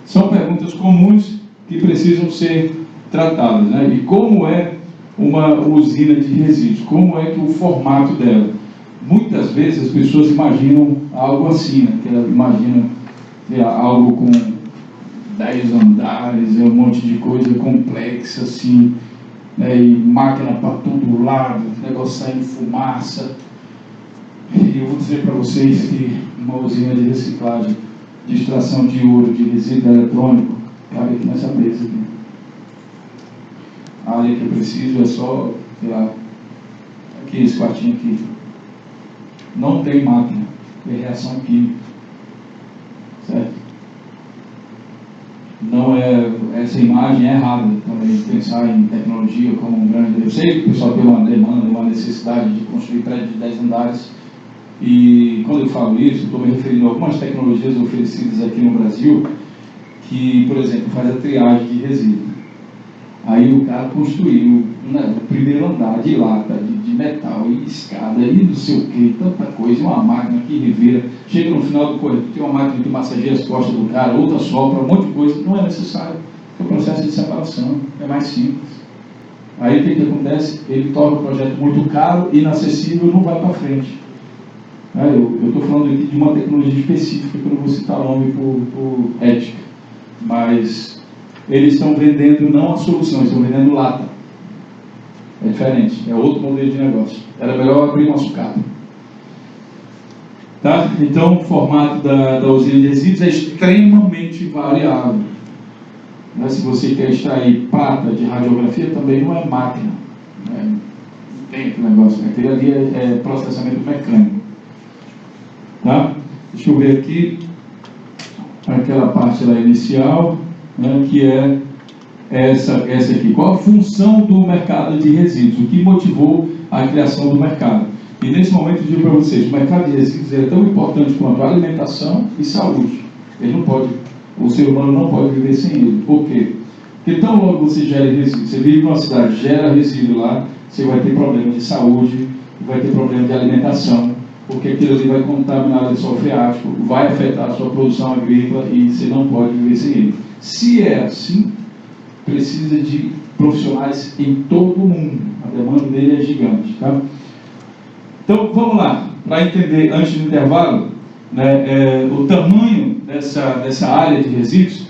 são perguntas comuns que precisam ser tratadas, né? E como é uma usina de resíduos? Como é que o formato dela? Muitas vezes as pessoas imaginam algo assim, né? Que ela imagina algo com 10 andares, um monte de coisa complexa assim, né? E máquina para todo lado, negócio saindo fumaça. E eu vou dizer para vocês que uma usina de reciclagem, de extração de ouro, de resíduo eletrônico, cabe aqui nessa mesa aqui. A área que eu preciso é só, sei lá, aqui, esse quartinho aqui. Não tem máquina, tem reação química. Certo? Não é, essa imagem é errada também, pensar em tecnologia como um grande... Eu sei que o pessoal tem uma demanda, uma necessidade de construir prédios de 10 andares, e quando eu falo isso, estou me referindo a algumas tecnologias oferecidas aqui no Brasil, que, por exemplo, faz a triagem de resíduo. Aí o cara construiu o primeiro andar de lata, de metal, e escada, e não sei o que, tanta coisa, uma máquina que revira, chega no final do corredor, tem uma máquina que massageia as costas do cara, outra sopra, um monte de coisa, não é necessário, é o processo de separação, é mais simples. Aí o que acontece? Ele torna o projeto muito caro, inacessível e não vai para frente. Eu estou falando aqui de uma tecnologia específica, que eu não vou citar o nome por ética, mas eles estão vendendo não a solução, eles estão vendendo lata. É diferente, é outro modelo de negócio. Era melhor abrir uma sucata. Tá? Então, o formato da usina de resíduos é extremamente variável. Se você quer extrair prata de radiografia, também não é máquina. Não tem aquele negócio. Aquele ali é processamento mecânico. Tá? Deixa eu ver aqui aquela parte lá inicial, né, que é essa aqui. Qual a função do mercado de resíduos? O que motivou a criação do mercado? E nesse momento eu digo para vocês, o mercado de resíduos é tão importante quanto a alimentação e saúde. Ele não pode, o ser humano não pode viver sem ele. Por quê? Porque tão logo você gera resíduo, você vive numa cidade, gera resíduo lá, você vai ter problema de saúde, vai ter problema de alimentação, porque aquilo ali vai contaminar o lençol freático, vai afetar a sua produção agrícola e você não pode viver sem ele. Se é assim, precisa de profissionais em todo o mundo. A demanda dele é gigante. Tá? Então, vamos lá, para entender, antes do intervalo, né, o tamanho dessa área de resíduos.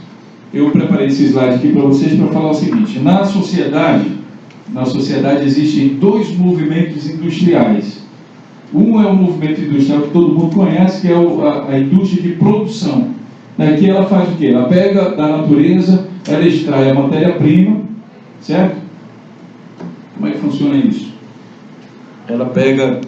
Eu preparei esse slide aqui para vocês para falar o seguinte: na sociedade existem dois movimentos industriais. Um é o movimento industrial que todo mundo conhece, que é a indústria de produção. Aqui ela faz o quê? Ela pega da natureza, ela extrai a matéria-prima, certo? Como é que funciona isso? Ela pega,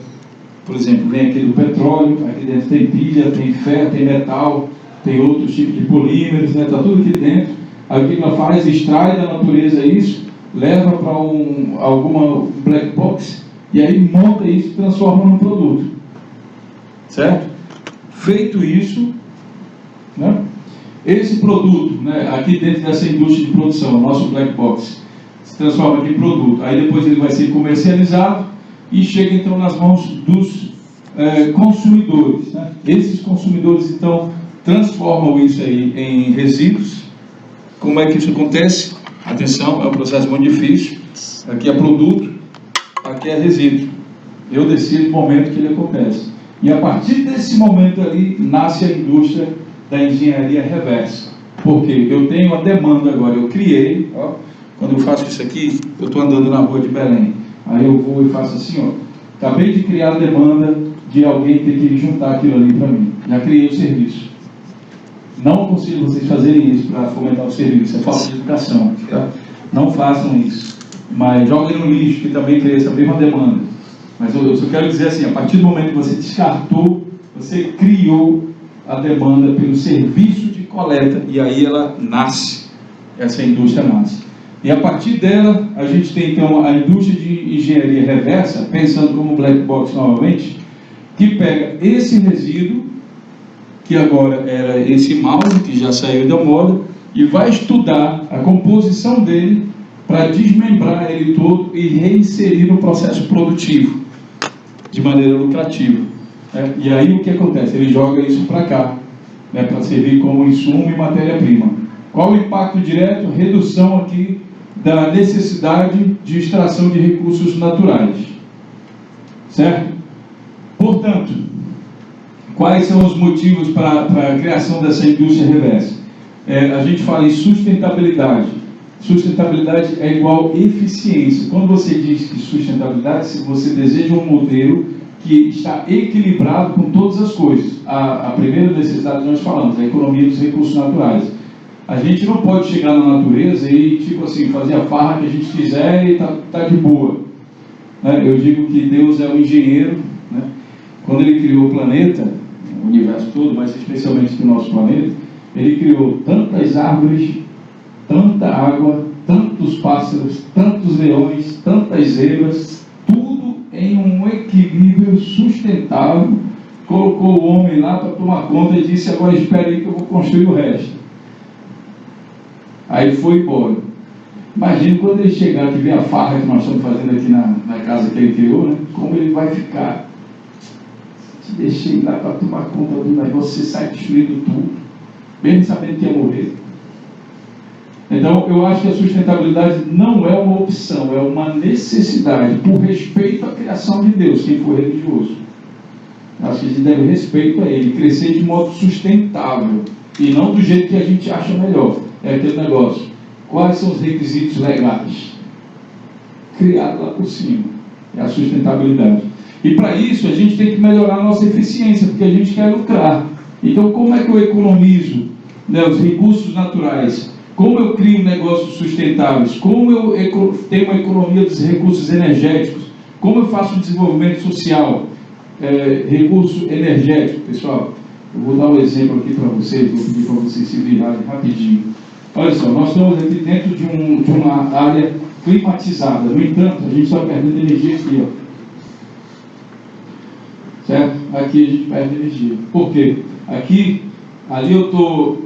por exemplo, vem aqui do petróleo, aqui dentro tem pilha, tem ferro, tem metal, tem outros tipos de polímeros, né? Está tudo aqui dentro. Aí o que ela faz? Extrai da natureza isso, leva para alguma black box, e aí monta isso e transforma num produto. Certo? Feito isso, né, esse produto, né, aqui dentro dessa indústria de produção, o nosso black box, se transforma em produto. Aí depois ele vai ser comercializado e chega então nas mãos dos consumidores. Né? Esses consumidores então transformam isso aí em resíduos. Como é que isso acontece? Atenção, é um processo muito difícil. Aqui é produto, aqui é resíduo. Eu decido o momento que ele acontece. E a partir desse momento ali, nasce a indústria da engenharia reversa. Porque eu tenho a demanda agora, eu criei, ó, quando eu faço isso aqui, eu estou andando na rua de Belém, aí eu vou e faço assim, ó, acabei de criar a demanda de alguém ter que juntar aquilo ali para mim. Já criei o serviço. Não consigo vocês fazerem isso para fomentar o serviço, é falta de educação. Tá? Não façam isso. Mas joguem no lixo, que também cria essa mesma demanda. Mas eu só quero dizer assim, a partir do momento que você descartou, você criou a demanda pelo serviço de coleta, e aí ela nasce, essa indústria nasce. E a partir dela, a gente tem então a indústria de engenharia reversa, pensando como black box novamente, que pega esse resíduo, que agora era esse mouse, que já saiu da moda, e vai estudar a composição dele para desmembrar ele todo e reinserir no processo produtivo, de maneira lucrativa. E aí o que acontece? Ele joga isso para cá, né, para servir como insumo e matéria-prima. Qual o impacto direto? Redução aqui da necessidade de extração de recursos naturais. Certo? Portanto, quais são os motivos para a criação dessa indústria reversa? A gente fala em sustentabilidade. Sustentabilidade é igual eficiência. Quando você diz que sustentabilidade, você deseja um modelo que está equilibrado com todas as coisas. A primeira necessidade que nós falamos, a economia dos recursos naturais. A gente não pode chegar na natureza e, tipo assim, fazer a farra que a gente quiser e tá de boa. Né? Eu digo que Deus é um engenheiro, né? Quando Ele criou o planeta, o universo todo, mas especialmente o nosso planeta, Ele criou tantas árvores, tanta água, tantos pássaros, tantos leões, tantas zebras, tudo em um equilíbrio sustentável. Colocou o homem lá para tomar conta e disse: agora espere aí que eu vou construir o resto. Aí foi embora. Imagina quando ele chegar aqui, ver a farra que nós estamos fazendo aqui na casa que ele criou, né? Como ele vai ficar. Te deixei lá para tomar conta do negócio, você sai destruindo tudo, mesmo sabendo que ia morrer. Então, eu acho que a sustentabilidade não é uma opção, é uma necessidade, por respeito à criação de Deus, quem for religioso. Eu acho que a gente deve respeito a Ele, crescer de modo sustentável, e não do jeito que a gente acha melhor. É aquele negócio. Quais são os requisitos legais? Criado lá por cima. É a sustentabilidade. E para isso, a gente tem que melhorar a nossa eficiência, porque a gente quer lucrar. Então, como é que eu economizo, né, os recursos naturais? Como eu crio negócios sustentáveis? Como eu tenho uma economia dos recursos energéticos? Como eu faço um desenvolvimento social? Recurso energético, pessoal. Eu vou dar um exemplo aqui para vocês, vou pedir para vocês se virarem rapidinho. Olha só, nós estamos aqui dentro de uma área climatizada. No entanto, a gente está perdendo energia aqui, ó. Certo? Aqui a gente perde energia. Por quê? Ali eu estou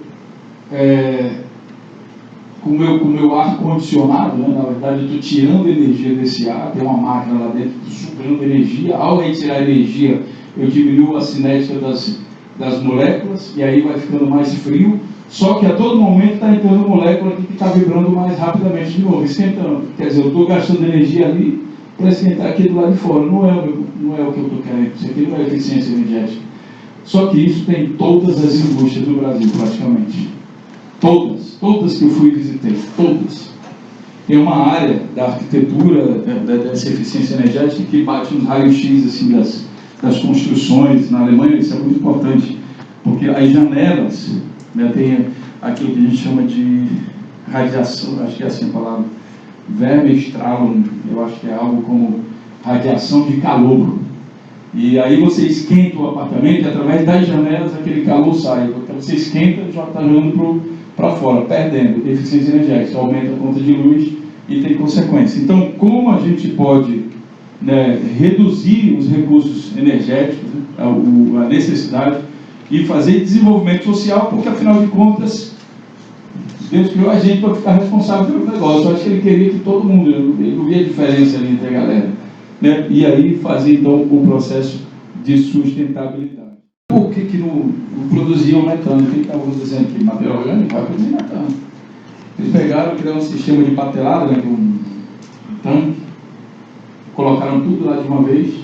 com o meu ar-condicionado, né? Na verdade eu estou tirando energia desse ar, tem uma máquina lá dentro sugando energia. Ao retirar energia, eu diminuo a cinética das moléculas, e aí vai ficando mais frio. Só que a todo momento está entrando molécula aqui que está vibrando mais rapidamente de novo, esquentando. Quer dizer, eu estou gastando energia ali para esquentar aqui do lado de fora. Não é o que eu estou querendo. Isso aqui não é eficiência energética. Só que isso tem em todas as indústrias do Brasil, praticamente. Todas que eu fui e visitei, todas. Tem uma área da arquitetura, dessa eficiência energética, que bate uns raios-x assim, das construções. Na Alemanha isso é muito importante, porque as janelas, né, tem aquilo que a gente chama de radiação, acho que é assim a palavra, Wärmestrahlung, eu acho que é algo como radiação de calor. E aí você esquenta o apartamento e através das janelas aquele calor sai. Então você esquenta e já está jogando para fora, perdendo eficiência energética, aumenta a conta de luz e tem consequência. Então, como a gente pode, né, reduzir os recursos energéticos, né, a necessidade, e fazer desenvolvimento social, porque afinal de contas Deus criou a gente para ficar responsável pelo negócio. Eu acho que Ele queria que todo mundo, Ele não via diferença ali entre a galera, né? E aí fazer então o processo de sustentabilidade. Por que não produziam metano? Quem estava dizendo que material orgânico vai produzir metano? Eles pegaram, criaram um sistema de batelada, né, um tanque, colocaram tudo lá de uma vez,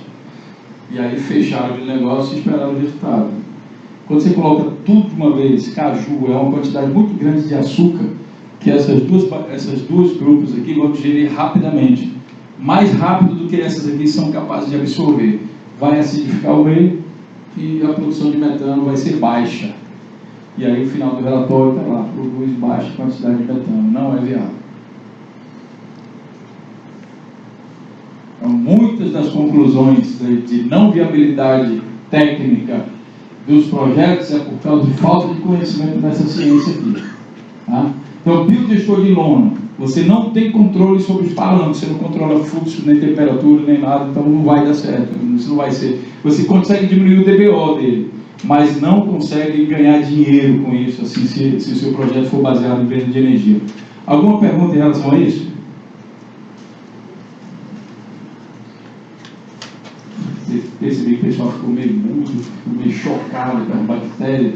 e aí fecharam o negócio e esperaram o resultado. Quando você coloca tudo de uma vez, caju, é uma quantidade muito grande de açúcar, que essas duas grupos aqui vão digerir rapidamente. Mais rápido do que essas aqui são capazes de absorver. Vai acidificar o meio e a produção de metano vai ser baixa. E aí o final do relatório está lá, produz baixa quantidade de metano. Não é viável. Então, muitas das conclusões de não viabilidade técnica dos projetos é por causa de falta de conhecimento dessa ciência aqui. Tá? Então, biogestor de lona, você não tem controle sobre os parâmetros, você não controla fluxo, nem temperatura, nem nada, então não vai dar certo, isso não vai ser. Você consegue diminuir o DBO dele, mas não consegue ganhar dinheiro com isso, assim, se o seu projeto for baseado em venda de energia. Alguma pergunta em relação a isso? Percebi que o pessoal ficou meio mudo, ficou meio chocado com a bactéria.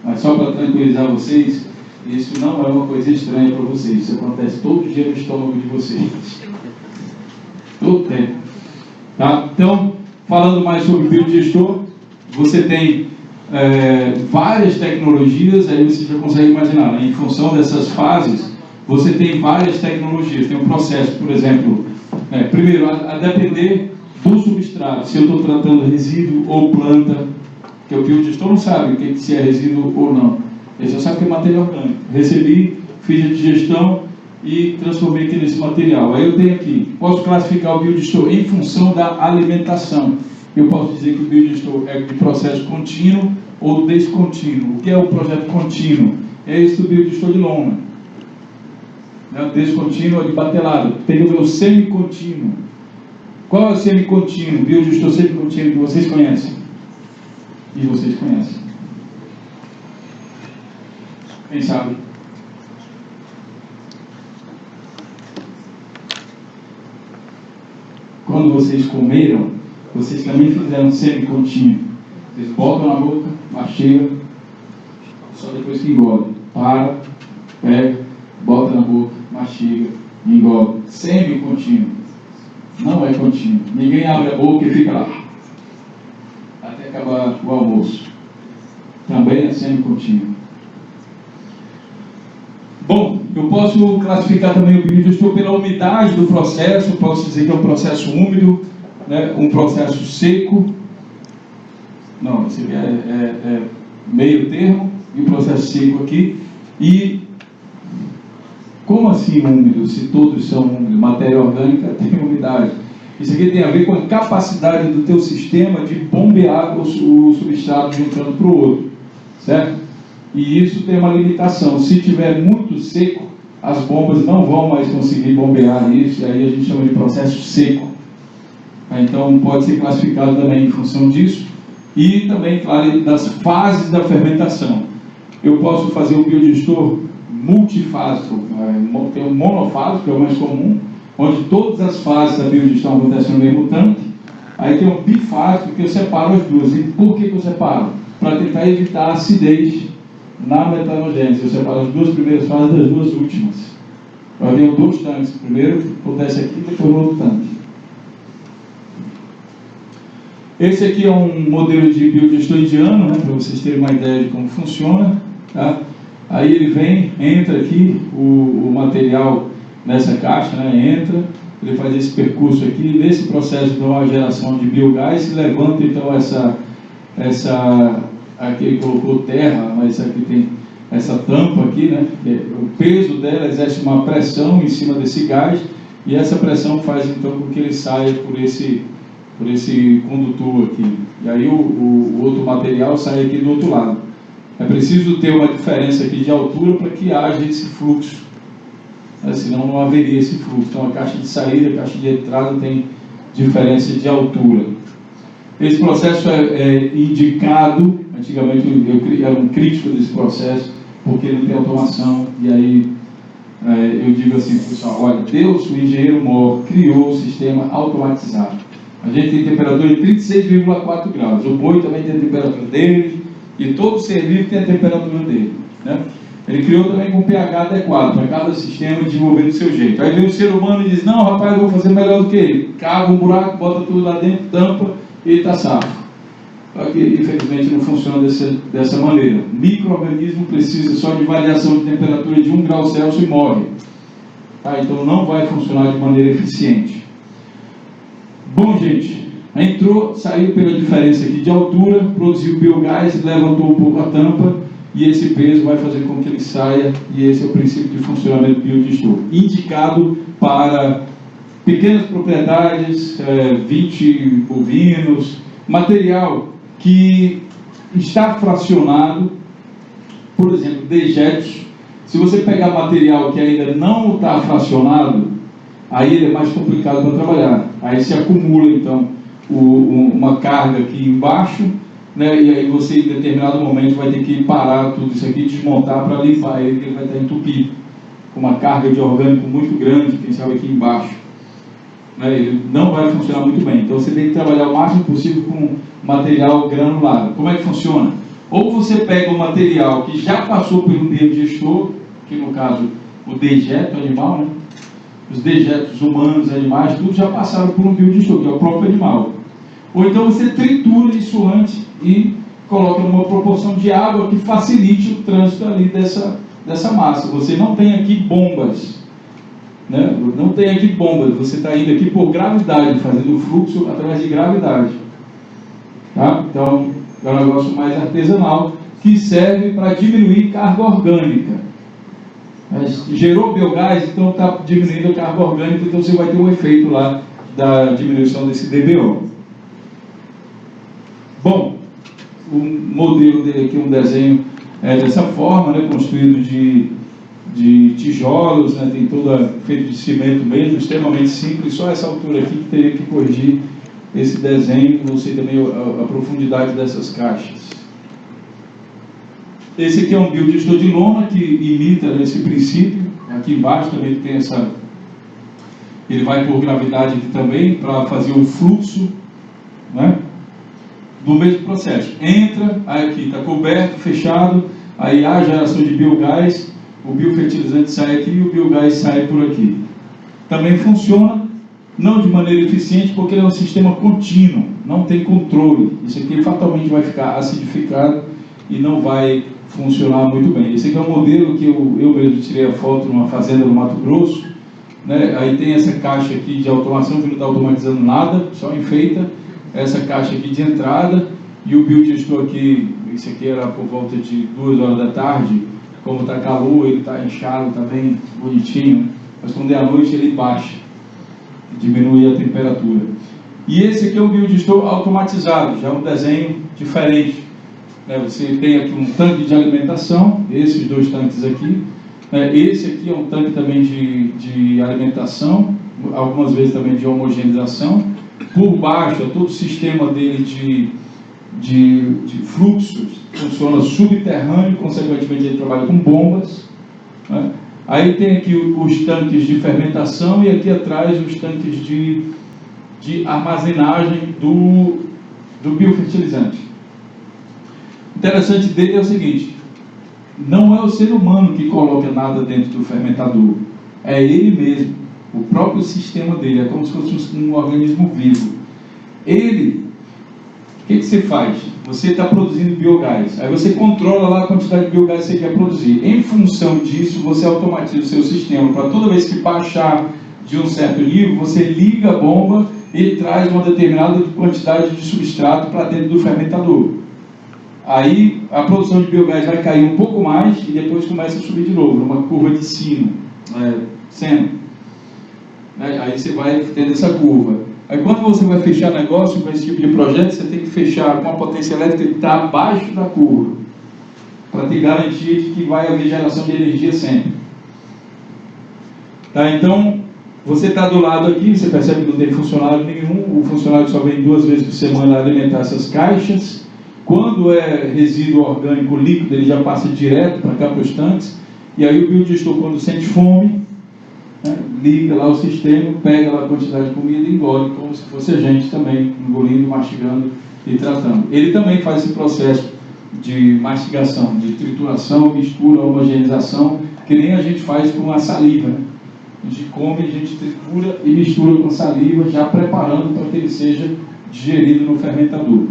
Mas só para tranquilizar vocês, isso não é uma coisa estranha para vocês. Isso acontece todo dia no estômago de vocês. Todo tempo. Tá? Então, falando mais sobre biodigestor, você tem várias tecnologias, aí você já consegue imaginar, né? Em função dessas fases, você tem várias tecnologias. Tem um processo, por exemplo, primeiro, a depender do substrato, se eu estou tratando resíduo ou planta, que o biodigestor não sabe se é resíduo ou não. Ele já sabe que é material orgânico. Recebi, fiz a digestão e transformei aqui nesse material. Aí eu tenho aqui, posso classificar o biodigestor em função da alimentação. Eu posso dizer que o biodigestor é de processo contínuo ou descontínuo. O que é o projeto contínuo? É esse do biodigestor de lona. Descontínuo é de batelada. Tem o meu semicontínuo. Qual é o semicontínuo? Biodigestor semicontínuo que vocês conhecem? E vocês conhecem? Quem sabe? Quando vocês comeram, vocês também fizeram semicontínuo. Vocês botam na boca, mastigam, só depois que engole. Para, pega, bota na boca, mastiga, engole. Semicontínuo. Não é contínuo. Ninguém abre a boca e fica lá até acabar o almoço. Também é semicontínuo. Bom, eu posso classificar também o biodigestor pela umidade do processo. Posso dizer que é um processo úmido, né? Um processo seco. Não, esse aqui é meio termo, e o processo seco aqui. E como assim úmido, se todos são úmidos? Matéria orgânica tem umidade. Isso aqui tem a ver com a capacidade do teu sistema de bombear o substrato de um canto para o outro, certo? E isso tem uma limitação. Se tiver muito seco, as bombas não vão mais conseguir bombear isso, e aí a gente chama de processo seco. Então pode ser classificado também em função disso, e também, claro, das fases da fermentação. Eu posso fazer um biodigestor multifásico, tem um monofásico, que é o mais comum, onde todas as fases da biodigestão acontecem no mesmo tanque. Aí tem um bifásico, que eu separo as duas. E por que eu separo? Para tentar evitar a acidez na metanogênese. Eu separo as duas primeiras fases das duas últimas. Eu tenho dois tanques. Primeiro acontece aqui, depois no outro tanque. Esse aqui é um modelo de biodigestor indiano, né, para vocês terem uma ideia de como funciona. Tá? Aí ele vem, entra aqui, o material nessa caixa, né, entra, ele faz esse percurso aqui, nesse processo de uma geração de biogás, levanta então aqui ele colocou terra, mas aqui tem essa tampa aqui, né, o peso dela exerce uma pressão em cima desse gás, e essa pressão faz então com que ele saia por esse condutor aqui, e aí o outro material sai aqui do outro lado. É preciso ter uma diferença aqui de altura para que haja esse fluxo, senão não haveria esse fluxo. Então a caixa de saída e a caixa de entrada tem diferença de altura. Esse processo é indicado, antigamente eu era um crítico desse processo, porque ele não tem automação, e aí eu digo assim, pessoal, olha, Deus, o engenheiro mor, criou o sistema automatizado. A gente tem temperatura de 36,4 graus, o boi também tem a temperatura dele, e todo ser vivo tem a temperatura dele, né? Ele criou também com pH adequado para cada sistema desenvolver do seu jeito. Aí vem o ser humano e diz, não, rapaz, eu vou fazer melhor do que ele. Cava um buraco, bota tudo lá dentro, tampa e ele está safo. Só que, infelizmente, não funciona dessa maneira. Micro-organismo precisa só de variação de temperatura de 1 grau Celsius e morre. Tá? Então não vai funcionar de maneira eficiente. Bom, gente, entrou, saiu pela diferença aqui de altura, produziu biogás, levantou um pouco a tampa, e esse peso vai fazer com que ele saia, e esse é o princípio de funcionamento do biodigestor. Indicado para pequenas propriedades, 20 bovinos, material que está fracionado, por exemplo, dejetos. Se você pegar material que ainda não está fracionado, aí ele é mais complicado para trabalhar. Aí se acumula, então, uma carga aqui embaixo, né, e aí você em determinado momento vai ter que parar tudo isso aqui, desmontar para limpar ele, que ele vai estar entupido, com uma carga de orgânico muito grande, quem sabe aqui embaixo, né, ele não vai funcionar muito bem. Então você tem que trabalhar o máximo possível com material granulado. Como é que funciona? Ou você pega um material que já passou por um biodigestor, que no caso o dejeto animal, né, os dejetos humanos, animais, tudo já passaram por um biodigestor, que é o próprio animal. Ou então você tritura isso antes e coloca numa proporção de água que facilite o trânsito ali dessa massa. Você não tem aqui bombas, né? Não tem aqui bombas, você está indo aqui por gravidade, fazendo o fluxo através de gravidade. Tá? Então, é um negócio mais artesanal. que serve para diminuir carga orgânica. Gerou biogás, então está diminuindo a carga orgânica, então você vai ter um efeito lá da diminuição desse DBO. Bom, o modelo dele aqui, um desenho dessa forma, né, construído de tijolos, né, tem toda feito de cimento mesmo, extremamente simples, só essa altura aqui que teria que corrigir esse desenho, não sei também a profundidade dessas caixas. Esse aqui é um biodigestor de lona que imita esse princípio. Aqui embaixo também tem essa... Ele vai por gravidade aqui também para fazer o fluxo, né, do mesmo processo. Entra, aí aqui está coberto, fechado, aí há geração de biogás, o biofertilizante sai aqui e o biogás sai por aqui. Também funciona, não de maneira eficiente, porque ele é um sistema contínuo, não tem controle. Isso aqui fatalmente vai ficar acidificado e não vai funcionar muito bem. Esse aqui é um modelo que eu mesmo tirei a foto numa fazenda no Mato Grosso, né? Aí tem essa caixa aqui de automação que não está automatizando nada, só enfeita essa caixa aqui de entrada, e o biodigestor aqui, esse aqui era por volta de 2 horas da tarde, como está calor, ele está inchado, está bem bonitinho, mas quando é à noite ele baixa, diminui a temperatura. E esse aqui é um biodigestor automatizado, já é um desenho diferente. Você tem aqui um tanque de alimentação, esses 2 tanques aqui. Esse aqui é um tanque também de alimentação, algumas vezes também de homogeneização. Por baixo, todo o sistema dele de fluxos funciona subterrâneo, consequentemente ele trabalha com bombas. Né? Aí tem aqui os tanques de fermentação e aqui atrás os tanques de armazenagem do biofertilizante. O interessante dele é o seguinte: não é o ser humano que coloca nada dentro do fermentador, é ele mesmo, o próprio sistema dele, é como se fosse um organismo vivo. Ele, o que você faz? Você está produzindo biogás, aí você controla lá a quantidade de biogás que você quer produzir. Em função disso, você automatiza o seu sistema, para toda vez que baixar de um certo nível, você liga a bomba e traz uma determinada quantidade de substrato para dentro do fermentador. Aí a produção de biogás vai cair um pouco mais e depois começa a subir de novo, numa curva de seno. Aí você vai tendo essa curva. Aí quando você vai fechar negócio com esse tipo de projeto, você tem que fechar com a potência elétrica que está abaixo da curva, para ter garantia de que vai haver geração de energia sempre. Tá? Então, você está do lado aqui, você percebe que não tem funcionário nenhum, o funcionário só vem 2 vezes por semana alimentar essas caixas. Quando é resíduo orgânico líquido, ele já passa direto para cá para os tanques, e aí o biodigestor, quando sente fome, né, liga lá o sistema, pega lá a quantidade de comida e engole, como se fosse a gente também, engolindo, mastigando e tratando. Ele também faz esse processo de mastigação, de trituração, mistura, homogeneização, que nem a gente faz com a saliva, né? A gente come, a gente tritura e mistura com saliva, já preparando para que ele seja digerido no fermentador.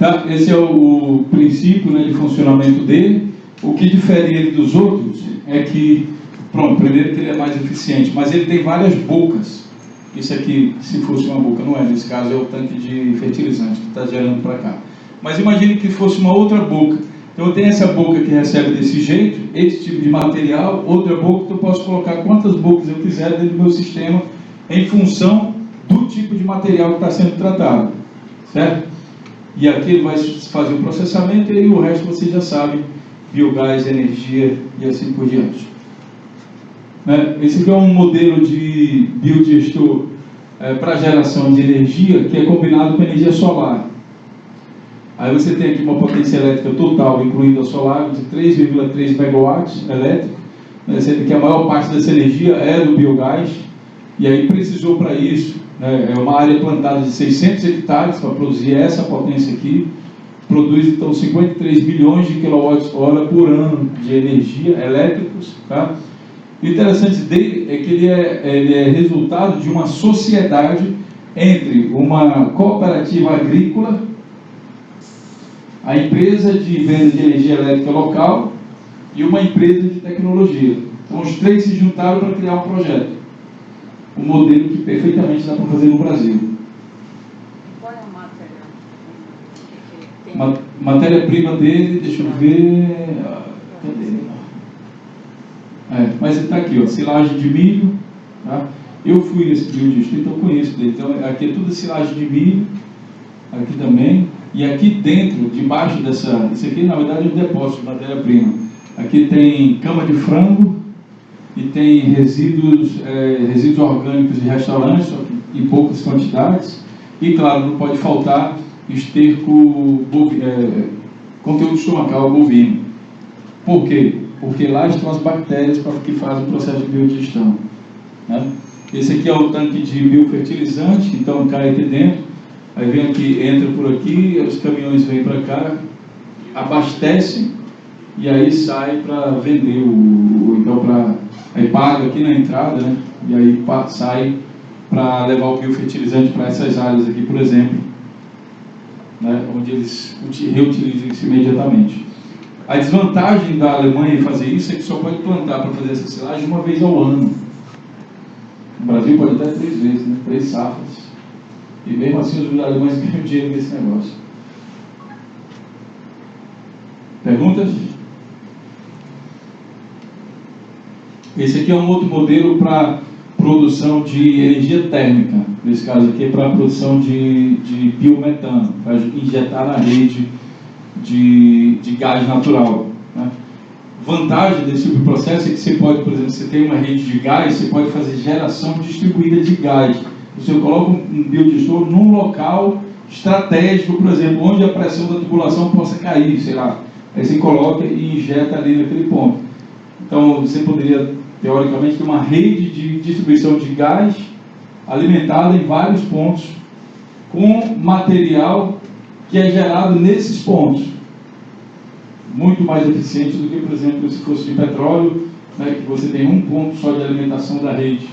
Tá? Esse é o princípio, né, de funcionamento dele. O que difere ele dos outros é que, pronto, primeiro que ele é mais eficiente, mas ele tem várias bocas. Isso aqui, se fosse uma boca, não é, nesse caso é o tanque de fertilizante que está gerando para cá. Mas imagine que fosse uma outra boca. Então eu tenho essa boca que recebe desse jeito, esse tipo de material, outra boca que eu posso colocar quantas bocas eu quiser dentro do meu sistema, em função do tipo de material que está sendo tratado, certo? E aqui ele vai fazer o processamento e o resto você já sabe, biogás, energia e assim por diante. Esse aqui é um modelo de biodigestor para geração de energia que é combinado com energia solar. Aí você tem aqui uma potência elétrica total, incluindo a solar, de 3,3 megawatts elétrico, sendo que a maior parte dessa energia é do biogás, e aí precisou para isso, é uma área plantada de 600 hectares para produzir essa potência aqui, produz então 53 milhões de kWh por ano de energia elétricos, tá? O interessante dele é que ele é resultado de uma sociedade entre uma cooperativa agrícola, a empresa de venda de energia elétrica local e uma empresa de tecnologia. Então os 3 se juntaram para criar um projeto. Um modelo que perfeitamente dá para fazer no Brasil. Qual é o material? Matéria-prima dele, deixa eu ver. Cadê? Mas está aqui, ó, silagem de milho. Tá? Eu fui nesse biodiestor, então eu conheço dele. Então aqui é tudo silagem de milho, aqui também. E aqui dentro, debaixo dessa. Isso aqui na verdade é um depósito de matéria-prima. Aqui tem cama de frango e tem resíduos orgânicos de restaurantes, só que em poucas quantidades. E claro, não pode faltar esterco, conteúdo estomacal bovino. Por quê? Porque lá estão as bactérias que fazem o processo de biodigestão. Né? Esse aqui é o tanque de biofertilizante, então cai aqui dentro, aí vem aqui, entra por aqui, os caminhões vêm para cá, abastecem e aí sai para vender, aí paga aqui na entrada, né? E aí sai para levar o biofertilizante para essas áreas aqui, por exemplo, né? Onde eles reutilizam isso imediatamente. A desvantagem da Alemanha em fazer isso é que só pode plantar para fazer essa silagem uma vez ao ano. No Brasil pode até 3 vezes, né? 3 safras. E mesmo assim os alemães ganham dinheiro nesse negócio. Perguntas? Esse aqui é um outro modelo para produção de energia térmica. Nesse caso aqui é para a produção de biometano, para injetar na rede de gás natural. Né? Vantagem desse tipo de processo é que você pode, por exemplo, você tem uma rede de gás, você pode fazer geração distribuída de gás. Você coloca um biodigestor num local estratégico, por exemplo, onde a pressão da tubulação possa cair, sei lá. Aí você coloca e injeta ali naquele ponto. Então você poderia, teoricamente, ter uma rede de distribuição de gás alimentada em vários pontos com material que é gerado nesses pontos. Muito mais eficiente do que, por exemplo, se fosse de petróleo, né, que você tem um ponto só de alimentação da rede.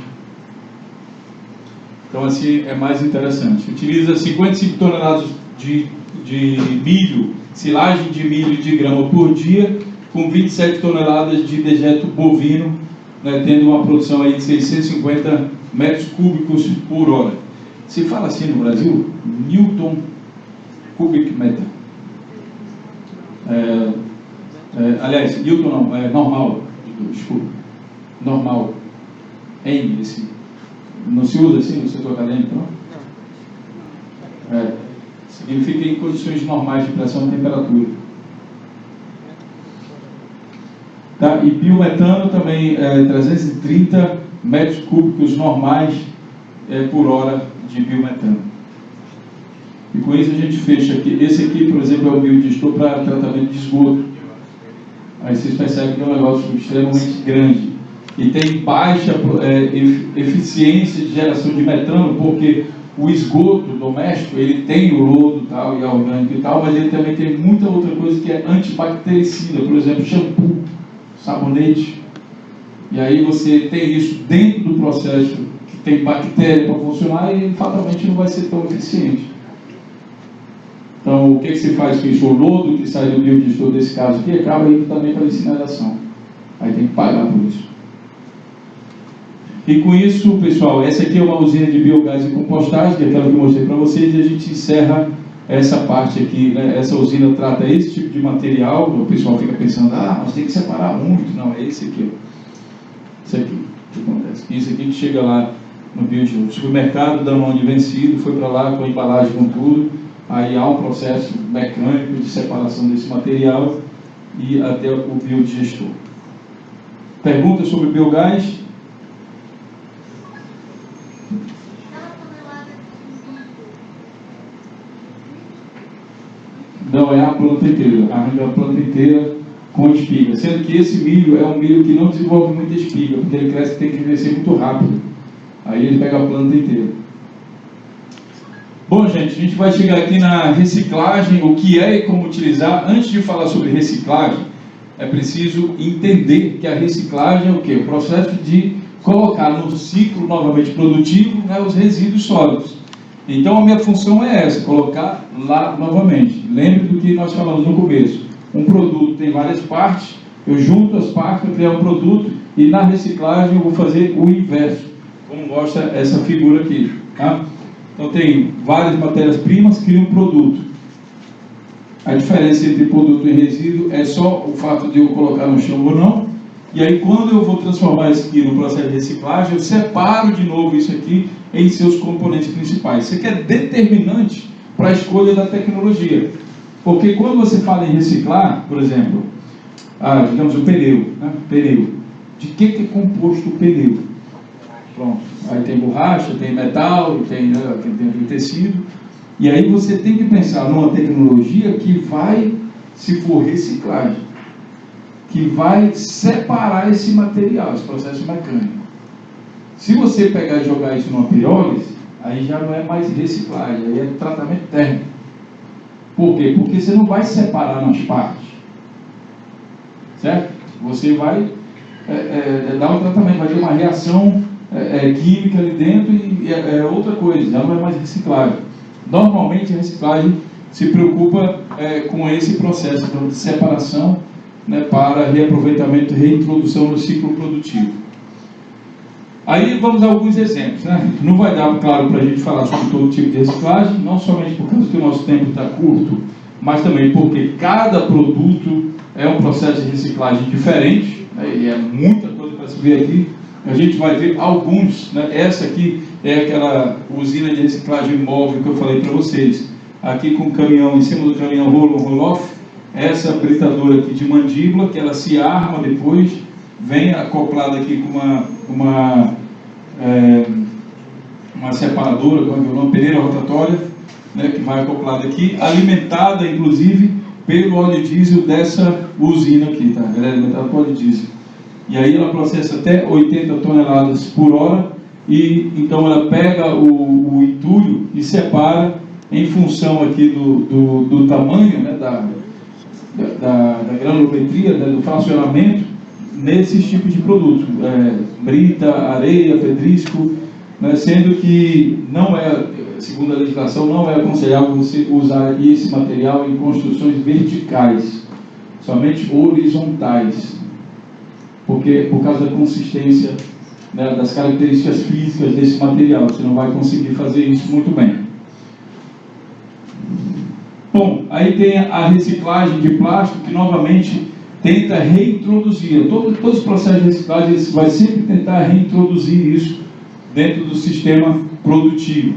Então, assim, é mais interessante. Utiliza 55 toneladas de milho, silagem de milho de grama por dia, com 27 toneladas de dejeto bovino, né, tendo uma produção aí de 650 metros cúbicos por hora. Se fala assim no Brasil, Newton cubic meter. Aliás, Newton não, normal, desculpa, normal, N, não se usa assim no setor acadêmico, não? Significa em condições normais de pressão e temperatura. Tá? E biometano também 330 metros cúbicos normais por hora de biometano. E com isso a gente fecha aqui. Esse aqui, por exemplo, é o biodigestor para tratamento de esgoto. Aí vocês percebem que é um negócio extremamente grande. E tem baixa eficiência de geração de metano, porque o esgoto doméstico, ele tem o lodo tal, e é orgânico e tal, mas ele também tem muita outra coisa que é antibactericida, por exemplo, shampoo, sabonete. E aí você tem isso dentro do processo que tem bactéria para funcionar e fatalmente não vai ser tão eficiente. Então, o que se faz com isso? O lodo que sai do biodigestor desse caso aqui acaba indo também para a incineração. Aí tem que pagar por isso. E com isso, pessoal, essa aqui é uma usina de biogás e compostagem, que é aquela que eu mostrei para vocês, e a gente encerra essa parte aqui, né? Essa usina trata esse tipo de material, o pessoal fica pensando, mas tem que separar muito. Não, é esse aqui, ó. Isso aqui que acontece. Isso aqui que chega lá no biodigestor. O supermercado dá mão de vencido, foi para lá com a embalagem, com tudo, aí há um processo mecânico de separação desse material e até o biodigestor. Perguntas sobre biogás? Não, é a planta inteira, arranca a planta inteira com espiga, sendo que esse milho é um milho que não desenvolve muita espiga, porque ele cresce e tem que crescer muito rápido, aí ele pega a planta inteira. Bom, gente, a gente vai chegar aqui na reciclagem, o que é e como utilizar. Antes de falar sobre reciclagem, é preciso entender que a reciclagem é o quê? O processo de colocar no ciclo novamente produtivo, né, os resíduos sólidos. Então a minha função é essa, colocar lá novamente. Lembre do que nós falamos no começo. Um produto tem várias partes, eu junto as partes para criar um produto, e na reciclagem eu vou fazer o inverso, como mostra essa figura aqui. Tá? Então tem várias matérias-primas, cria um produto. A diferença entre produto e resíduo é só o fato de eu colocar no chão ou não. E aí, quando eu vou transformar isso aqui no processo de reciclagem, eu separo de novo isso aqui em seus componentes principais. Isso aqui é determinante para a escolha da tecnologia. Porque quando você fala em reciclar, por exemplo, digamos o pneu, né? Pneu. De que é composto o pneu? Pronto. Aí tem borracha, tem metal, tem tecido. E aí você tem que pensar numa tecnologia que vai, se for reciclagem, que vai separar esse material, esse processo mecânico. Se você pegar e jogar isso numa pirólise, aí já não é mais reciclagem, aí é tratamento térmico. Por quê? Porque você não vai separar nas partes. Certo? Você vai dar um tratamento, vai ter uma reação química ali dentro e é outra coisa, já não é mais reciclagem. Normalmente a reciclagem se preocupa com esse processo de separação, né, para reaproveitamento e reintrodução no ciclo produtivo. Aí vamos a alguns exemplos, né? Não vai dar, claro, para a gente falar sobre todo tipo de reciclagem, não somente por causa que o nosso tempo está curto, mas também porque cada produto é um processo de reciclagem diferente, né, e é muita coisa para se ver aqui. A gente vai ver alguns, né? Essa aqui é aquela usina de reciclagem móvel que eu falei para vocês. Aqui com o caminhão, em cima do caminhão roll-off, essa britadora aqui de mandíbula, que ela se arma depois, vem acoplada aqui com uma separadora, uma peneira rotatória, né, que vai acoplada aqui, alimentada inclusive pelo óleo diesel dessa usina aqui, tá? Ela é alimentada por óleo diesel. E aí ela processa até 80 toneladas por hora, e então ela pega o entulho e separa em função aqui do tamanho, né, da granulometria, né, do fracionamento, nesses tipos de produtos, brita, areia, pedrisco, né, sendo que não é, segundo a legislação, não é aconselhável você usar esse material em construções verticais, somente horizontais, porque por causa da consistência, né, das características físicas desse material, você não vai conseguir fazer isso muito bem. Bom, aí tem a reciclagem de plástico, que novamente tenta reintroduzir. Todos os processos de reciclagem, você vai sempre tentar reintroduzir isso dentro do sistema produtivo.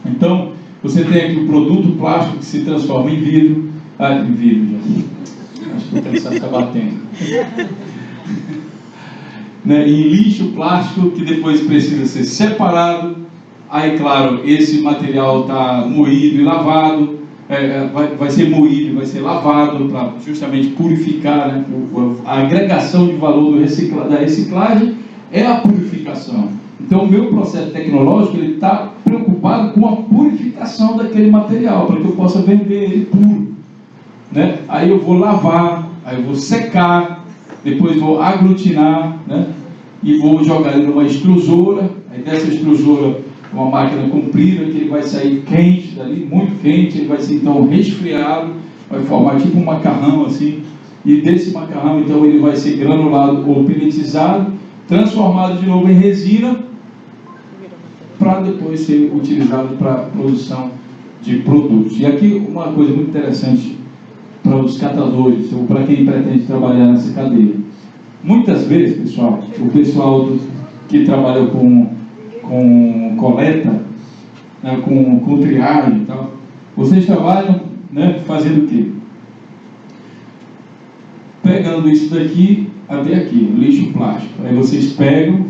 Então, você tem aqui o produto plástico que se transforma em vidro. Em vidro já. Acho que o cansado está batendo. Né, em lixo plástico, que depois precisa ser separado. Aí, claro, esse material está moído e lavado. Vai ser moído, vai ser lavado para justamente purificar, né? A agregação de valor da reciclagem é a purificação. Então, o meu processo tecnológico ele está preocupado com a purificação daquele material, para que eu possa vender ele puro, né? Aí eu vou lavar, aí eu vou secar, depois vou aglutinar, né? E vou jogar ele numa extrusora. Aí dessa extrusora, uma máquina comprida, que ele vai sair quente dali, muito quente, ele vai ser então resfriado, vai formar tipo um macarrão assim, e desse macarrão então ele vai ser granulado ou pelletizado, transformado de novo em resina, para depois ser utilizado para a produção de produtos. E aqui uma coisa muito interessante para os catadores, ou para quem pretende trabalhar nessa cadeia. Muitas vezes, pessoal, o pessoal que trabalha com coleta, né, com triagem e tal, vocês trabalham, né, fazendo o quê? Pegando isso daqui até aqui, lixo plástico. Aí vocês pegam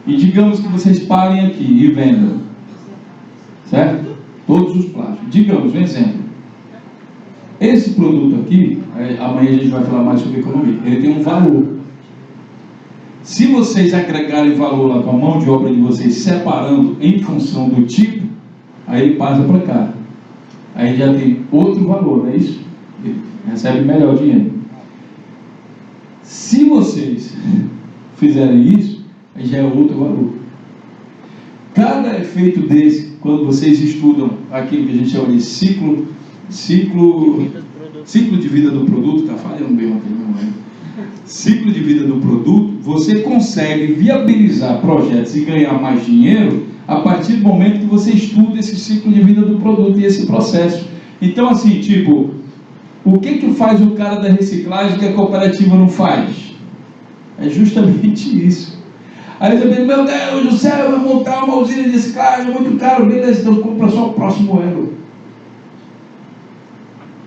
e digamos que vocês parem aqui e vendam, certo? Todos os plásticos. Digamos, um exemplo. Esse produto aqui, amanhã a gente vai falar mais sobre economia, ele tem um valor. Se vocês agregarem valor lá com a mão de obra de vocês, separando em função do tipo, aí ele passa para cá. Aí já tem outro valor, não é isso? Ele recebe melhor dinheiro. Se vocês fizerem isso, aí já é outro valor. Cada efeito desse, quando vocês estudam aquilo que a gente chama de ciclo de vida do produto, está falhando bem aqui, não é? Ciclo de vida do produto, você consegue viabilizar projetos e ganhar mais dinheiro a partir do momento que você estuda esse ciclo de vida do produto e esse processo Então, assim, tipo, o que faz o cara da reciclagem que a cooperativa não faz? É justamente isso. Aí você pensa, meu Deus do céu, eu vou montar uma usina de reciclagem, é muito caro, beleza, então compra só o próximo elo.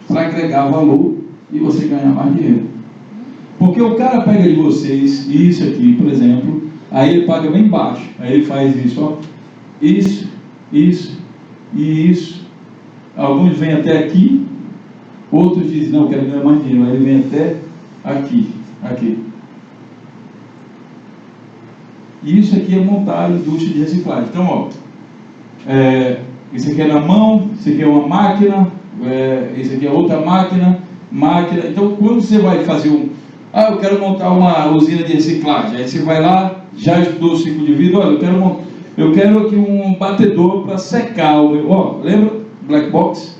Para agregar valor e você ganhar mais dinheiro. Porque o cara pega de vocês, isso aqui, por exemplo, aí ele paga bem baixo, aí ele faz isso, ó, isso, isso e isso. Alguns vêm até aqui, outros dizem, não, quero ganhar mais dinheiro, aí ele vem até aqui, aqui. E isso aqui é montar a indústria de reciclagem. Então, ó, isso aqui é na mão, isso aqui é uma máquina, isso aqui é outra máquina. Então, quando você vai fazer eu quero montar uma usina de reciclagem, aí você vai lá, já estudou o ciclo de vida, olha, eu quero aqui um batedor para secar o meu, lembra? Black Box?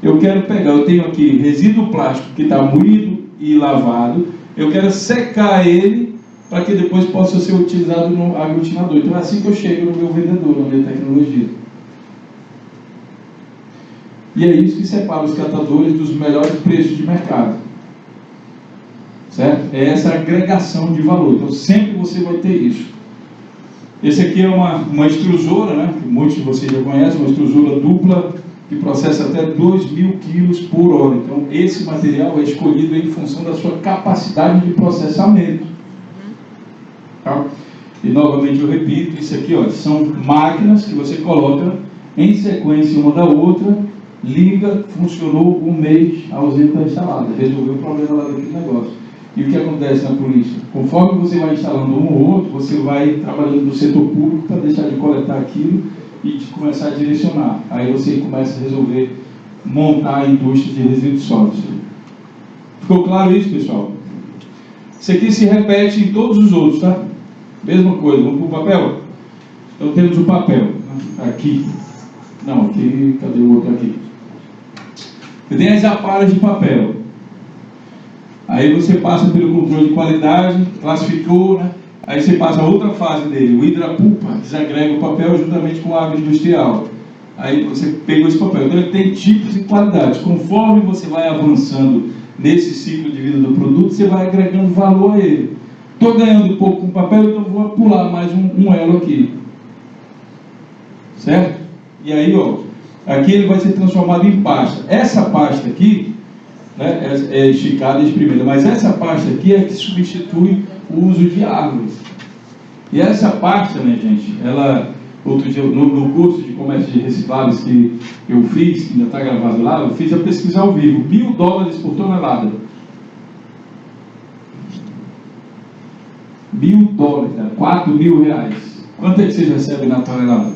Eu tenho aqui resíduo plástico que está moído e lavado, eu quero secar ele para que depois possa ser utilizado no aglutinador. Então é assim que eu chego no meu vendedor, na minha tecnologia. E é isso que separa os catadores dos melhores preços de mercado. Certo? É essa agregação de valor. Então sempre você vai ter isso. Esse aqui é uma extrusora, né? Que muitos de vocês já conhecem, uma extrusora dupla que processa até 2.000 quilos por hora. Então esse material é escolhido em função da sua capacidade de processamento. Tá? E novamente eu repito, isso aqui são máquinas que você coloca em sequência uma da outra, liga, funcionou um mês, a usina está instalada, resolveu o problema lá daquele negócio. E o que acontece na polícia? Conforme você vai instalando um ou outro, você vai trabalhando no setor público para deixar de coletar aquilo e de começar a direcionar. Aí você começa a resolver montar a indústria de resíduos sólidos. Ficou claro isso, pessoal? Isso aqui se repete em todos os outros, tá? Mesma coisa, vamos para o papel? Então temos o papel, aqui. Não, aqui, cadê o outro aqui? Tem as aparas de papel. Aí você passa pelo controle de qualidade, classificou, né? Aí você passa a outra fase dele, o hidrapulpa, desagrega o papel juntamente com a água industrial. Aí você pegou esse papel. Então ele tem tipos e qualidades. Conforme você vai avançando nesse ciclo de vida do produto, você vai agregando valor a ele. Estou ganhando pouco com papel, então vou pular mais um elo aqui. Certo? E aí, aqui ele vai ser transformado em pasta. Essa pasta aqui, né, é esticada e espremida, mas essa pasta aqui é que substitui o uso de árvores. E essa pasta, né, gente, outro dia, no curso de comércio de recicláveis que eu fiz, que ainda está gravado lá, eu fiz a pesquisa ao vivo, $1.000 por tonelada. $1.000, né? R$4.000. Quanto é que vocês recebem na tonelada?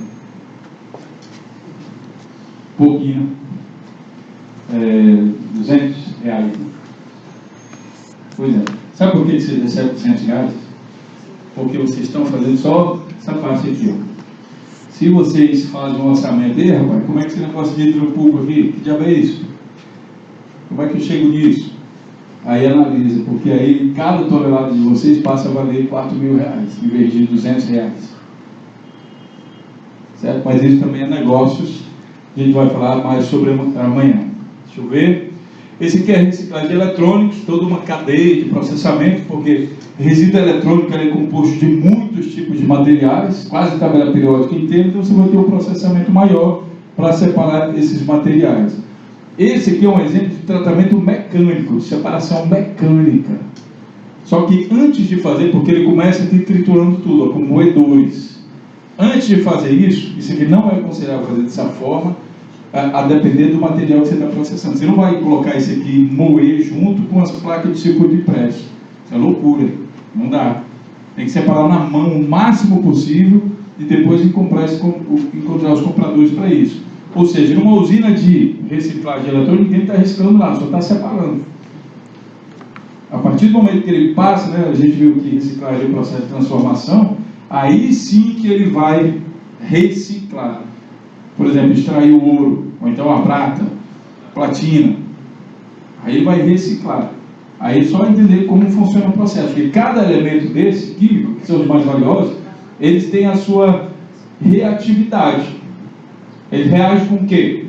Pouquinho. R$200. Pois é. Sabe por que vocês recebem R$200? Porque vocês estão fazendo só essa parte aqui, Se vocês fazem um orçamento, rapaz, como é que esse negócio de hidropulpa aqui? Que diabo é isso? Como é que eu chego nisso? Aí analisa, porque aí cada tonelada de vocês passa a valer R$4.000, em vez de R$200. Certo? Mas isso também é negócios, a gente vai falar mais sobre amanhã. Deixa eu ver. Esse aqui é reciclagem de eletrônicos, toda uma cadeia de processamento, porque resíduo eletrônico é composto de muitos tipos de materiais, quase a tabela periódica inteira, então você vai ter um processamento maior para separar esses materiais. Esse aqui é um exemplo de tratamento mecânico, de separação mecânica. Só que antes de fazer, porque ele começa aqui triturando tudo, com moedores. Antes de fazer isso aqui não é aconselhável fazer dessa forma, a depender do material que você está processando. Você não vai colocar esse aqui, moer junto com as placas de circuito impresso. Isso é loucura, não dá. Tem que separar na mão o máximo possível e depois encontrar os compradores para isso. Ou seja, numa usina de reciclagem eletrônica, ninguém está reciclando lá, só está separando. A partir do momento que ele passa, né, a gente viu que reciclagem é um processo de transformação, aí sim que ele vai reciclar. Por exemplo, extrair o ouro, ou então a prata, platina. Aí ele vai reciclar. Aí é só entender como funciona o processo. Porque cada elemento desse, químico, que são os mais valiosos, eles têm a sua reatividade. Ele reage com o quê?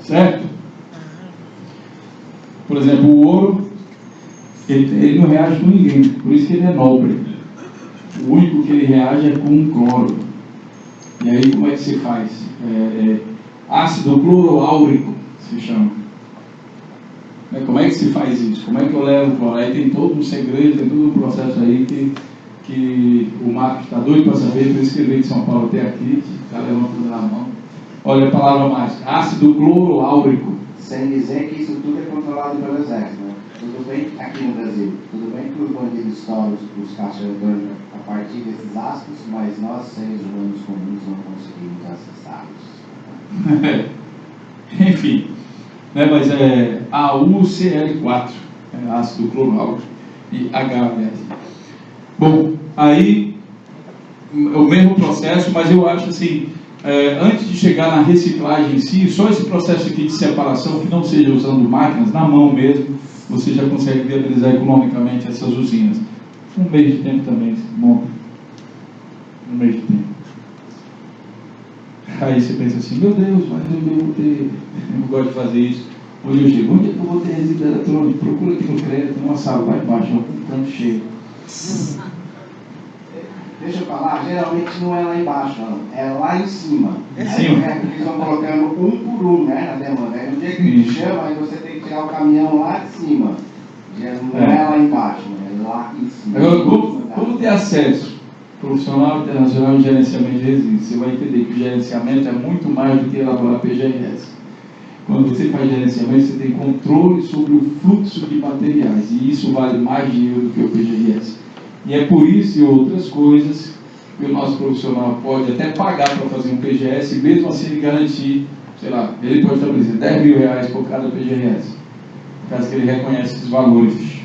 certo? Por exemplo, o ouro, ele não reage com ninguém, por isso que ele é nobre. O único que ele reage é com cloro. E aí como é que se faz? Ácido cloroáurico se chama. Como é que se faz isso? Como é que eu levo o cloro? Aí tem todo um segredo, tem todo um processo aí que o Marcos está doido para saber, por isso que ele veio de São Paulo até aqui, está levantando na mão. Olha a palavra mágica, ácido cloroáurico. Sem dizer que isso tudo é controlado pelo exército, né? Tudo bem aqui no Brasil, tudo bem que os bandidos estouram os caixas a partir desses ácidos, mas nós, seres humanos comuns, não conseguimos acessá-los. Enfim, né, mas é AuCl4, ácido cloroáurico, e HBS. Bom, aí o mesmo processo, mas eu acho assim, antes de chegar na reciclagem em si, só esse processo aqui de separação, que não seja usando máquinas, na mão mesmo, você já consegue viabilizar economicamente essas usinas. Um mês de tempo também se monta. Um mês de tempo. Aí você pensa assim, meu Deus, mas eu não gosto de fazer isso. Hoje eu chego, onde é que eu vou ter resíduo eletrônico? Procura aqui no crédito, tem uma sala lá embaixo, um canto cheio. Deixa eu falar, geralmente não é lá embaixo, não. É lá em cima. Em cima? Eles vão colocando um por um, né, na demanda. Aí no dia que ele chama, aí você tem que tirar o caminhão lá de cima. Não é lá embaixo, é lá em cima. Agora, como ter acesso profissional, internacional em gerenciamento de resíduos? Você vai entender que o gerenciamento é muito mais do que elaborar PGRS. Quando você faz gerenciamento, você tem controle sobre o fluxo de materiais. E isso vale mais dinheiro do que o PGRS. E é por isso e outras coisas que o nosso profissional pode até pagar para fazer um PGS e mesmo assim ele garantir, sei lá, ele pode estabelecer R$10.000 por cada PGRS, por causa que ele reconhece esses valores.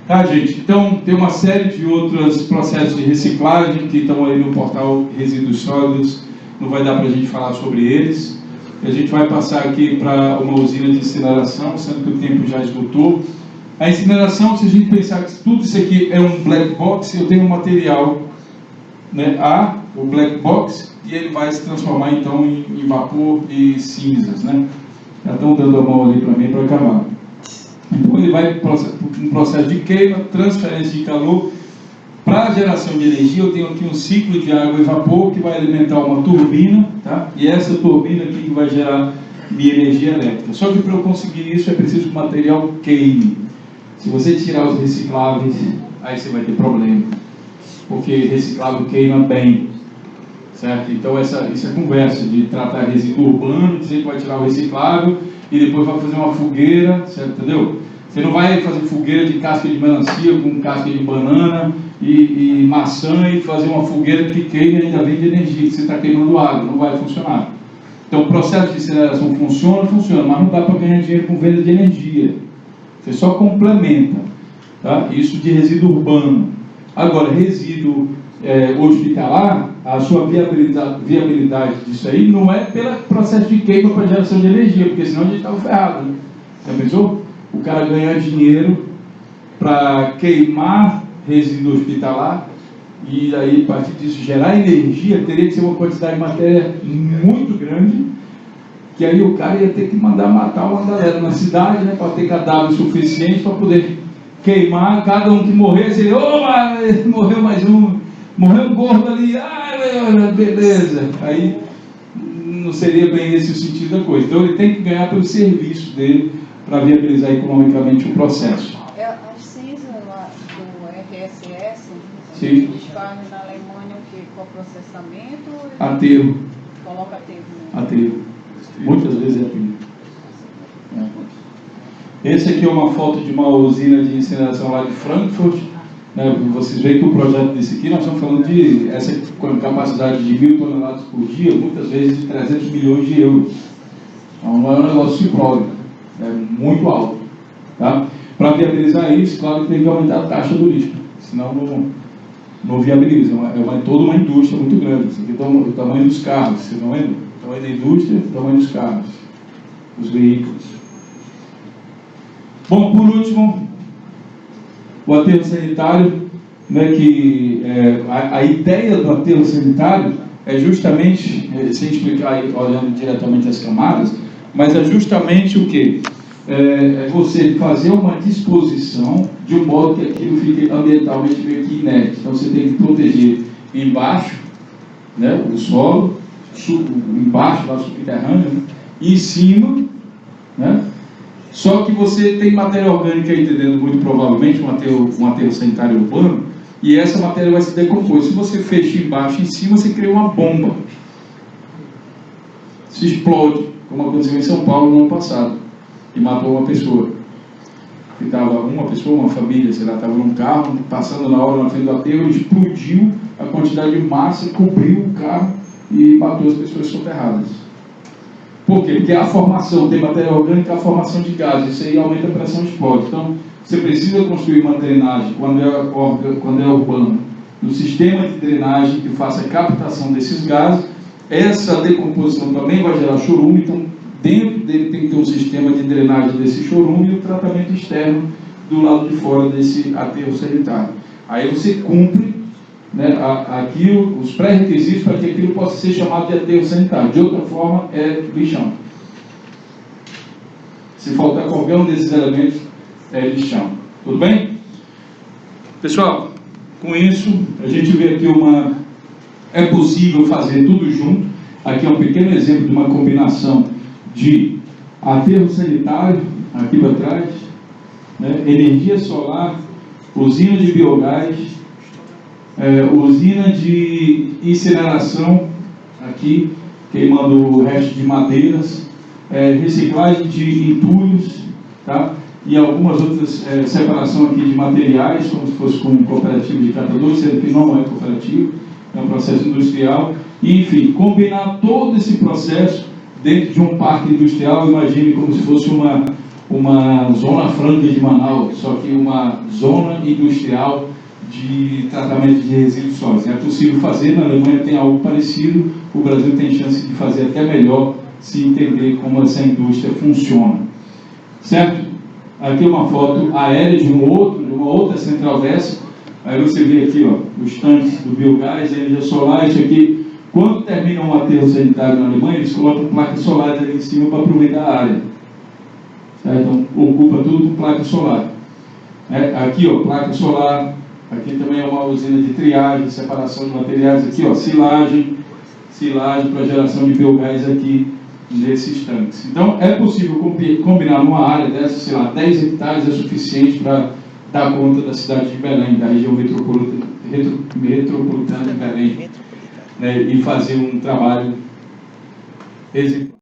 Tá, gente? Então, tem uma série de outros processos de reciclagem que estão aí no portal Resíduos Sólidos, não vai dar para a gente falar sobre eles. A gente vai passar aqui para uma usina de incineração, sendo que o tempo já esgotou. A incineração, se a gente pensar que tudo isso aqui é um black box, eu tenho um material, né, o black box, e ele vai se transformar então em vapor e cinzas, né? Já estão dando a mão ali para mim para acabar. Então ele vai para um processo de queima, transferência de calor. Para a geração de energia, eu tenho aqui um ciclo de água e vapor que vai alimentar uma turbina, tá? E essa turbina aqui que vai gerar minha energia elétrica. Só que para eu conseguir isso é preciso que o material queime. Se você tirar os recicláveis, aí você vai ter problema, porque reciclável queima bem, certo? Então essa conversa de tratar resíduo urbano, dizer que vai tirar o reciclável e depois vai fazer uma fogueira, certo? Entendeu? Você não vai fazer fogueira de casca de melancia com casca de banana e maçã e fazer uma fogueira que queima e ainda vende energia, que você está queimando água, não vai funcionar. Então o processo de incineração funciona, mas não dá para ganhar dinheiro com venda de energia. Você só complementa, tá? Isso de resíduo urbano. Agora, resíduo hospitalar, a sua viabilidade disso aí não é pelo processo de queima para geração de energia, porque senão a gente estava ferrado, né? Já pensou? O cara ganhar dinheiro para queimar resíduo hospitalar e aí, a partir disso, gerar energia, teria que ser uma quantidade de matéria muito grande, que aí o cara ia ter que mandar matar uma galera na cidade, né, para ter cadáver suficiente para poder queimar. Cada um que morresse, ele, opa, morreu mais um, morreu um gordo ali, beleza. Aí não seria bem esse o sentido da coisa. Então ele tem que ganhar pelo serviço dele para viabilizar economicamente o processo. As cinzas lá do RSS, Sim. eles fazem na Alemanha o que? Com processamento? Aterro. Coloca aterro. Aterro. Muitas vezes é aterro. Esse aqui é uma foto de uma usina de incineração lá de Frankfurt. Né? Vocês veem que o projeto desse aqui, nós estamos falando de essa capacidade de 1.000 toneladas por dia, muitas vezes de 300 milhões de euros. Então não é um negócio simbólico, é muito alto. Tá? Para viabilizar isso, claro que tem que aumentar a taxa do lixo, senão não viabiliza. É toda uma indústria muito grande. Isso aqui é o tamanho dos carros, vocês estão vendo? O tamanho da indústria, o tamanho dos carros, os veículos. Bom, por último, o aterro sanitário, né, que a ideia do aterro sanitário é justamente, sem explicar aí, olhando diretamente as camadas, mas é justamente o quê? É você fazer uma disposição de um modo que aquilo fique ambientalmente meio que inerte. Então você tem que proteger embaixo, né, o solo, embaixo, lá subterrâneo, né, e em cima, né? Só que você tem matéria orgânica aí dentro, muito provavelmente, um aterro sanitário urbano, e essa matéria vai se decompor. Se você fecha embaixo e em cima, você cria uma bomba. Se explode, como aconteceu em São Paulo no ano passado, e matou uma pessoa. Ficava uma pessoa, uma família, sei lá, estava num carro, passando na hora na frente do aterro, explodiu, a quantidade de massa cobriu o carro e matou as pessoas soterradas. Por quê? Porque a formação, tem matéria orgânica, a formação de gases, isso aí aumenta a pressão e explode. Então, você precisa construir uma drenagem, quando é urbano, um sistema de drenagem que faça a captação desses gases. Essa decomposição também vai gerar chorume, então dentro dele tem que ter um sistema de drenagem desse chorume e o tratamento externo do lado de fora desse aterro sanitário. Aí você cumpre, né, os pré-requisitos para que aquilo possa ser chamado de aterro sanitário. De outra forma, é lixão. Se faltar qualquer um desses elementos, é lixão. Tudo bem? Pessoal, com isso, a gente vê aqui é possível fazer tudo junto. Aqui é um pequeno exemplo de uma combinação de aterro sanitário, aqui para trás, né, energia solar, usina de biogás, usina de incineração, aqui, queimando o resto de madeiras, reciclagem de entulhos, tá? E algumas outras, separação aqui de materiais, como se fosse com um cooperativo de catadores, sendo que não é cooperativo, é um processo industrial. E, enfim, combinar todo esse processo dentro de um parque industrial, imagine como se fosse uma zona franca de Manaus, só que uma zona industrial de tratamento de resíduos sólidos. É possível fazer, na Alemanha tem algo parecido, o Brasil tem chance de fazer até melhor, se entender como essa indústria funciona. Certo? Aqui uma foto aérea de uma outra central dessa. Aí você vê aqui, ó, os tanques do biogás, energia solar. Isso aqui, quando termina um aterro sanitário na Alemanha, eles colocam placas solares ali em cima para aproveitar a área. Certo? Então, ocupa tudo com placa solar. Aqui, ó, placa solar. Aqui também é uma usina de triagem, separação de materiais. Aqui, ó, silagem para geração de biogás aqui nesses tanques. Então, é possível combinar numa área dessa, sei lá, 10 hectares é suficiente para dar conta da cidade de Belém, da região metropolitana de Belém, né, e fazer um trabalho executivo.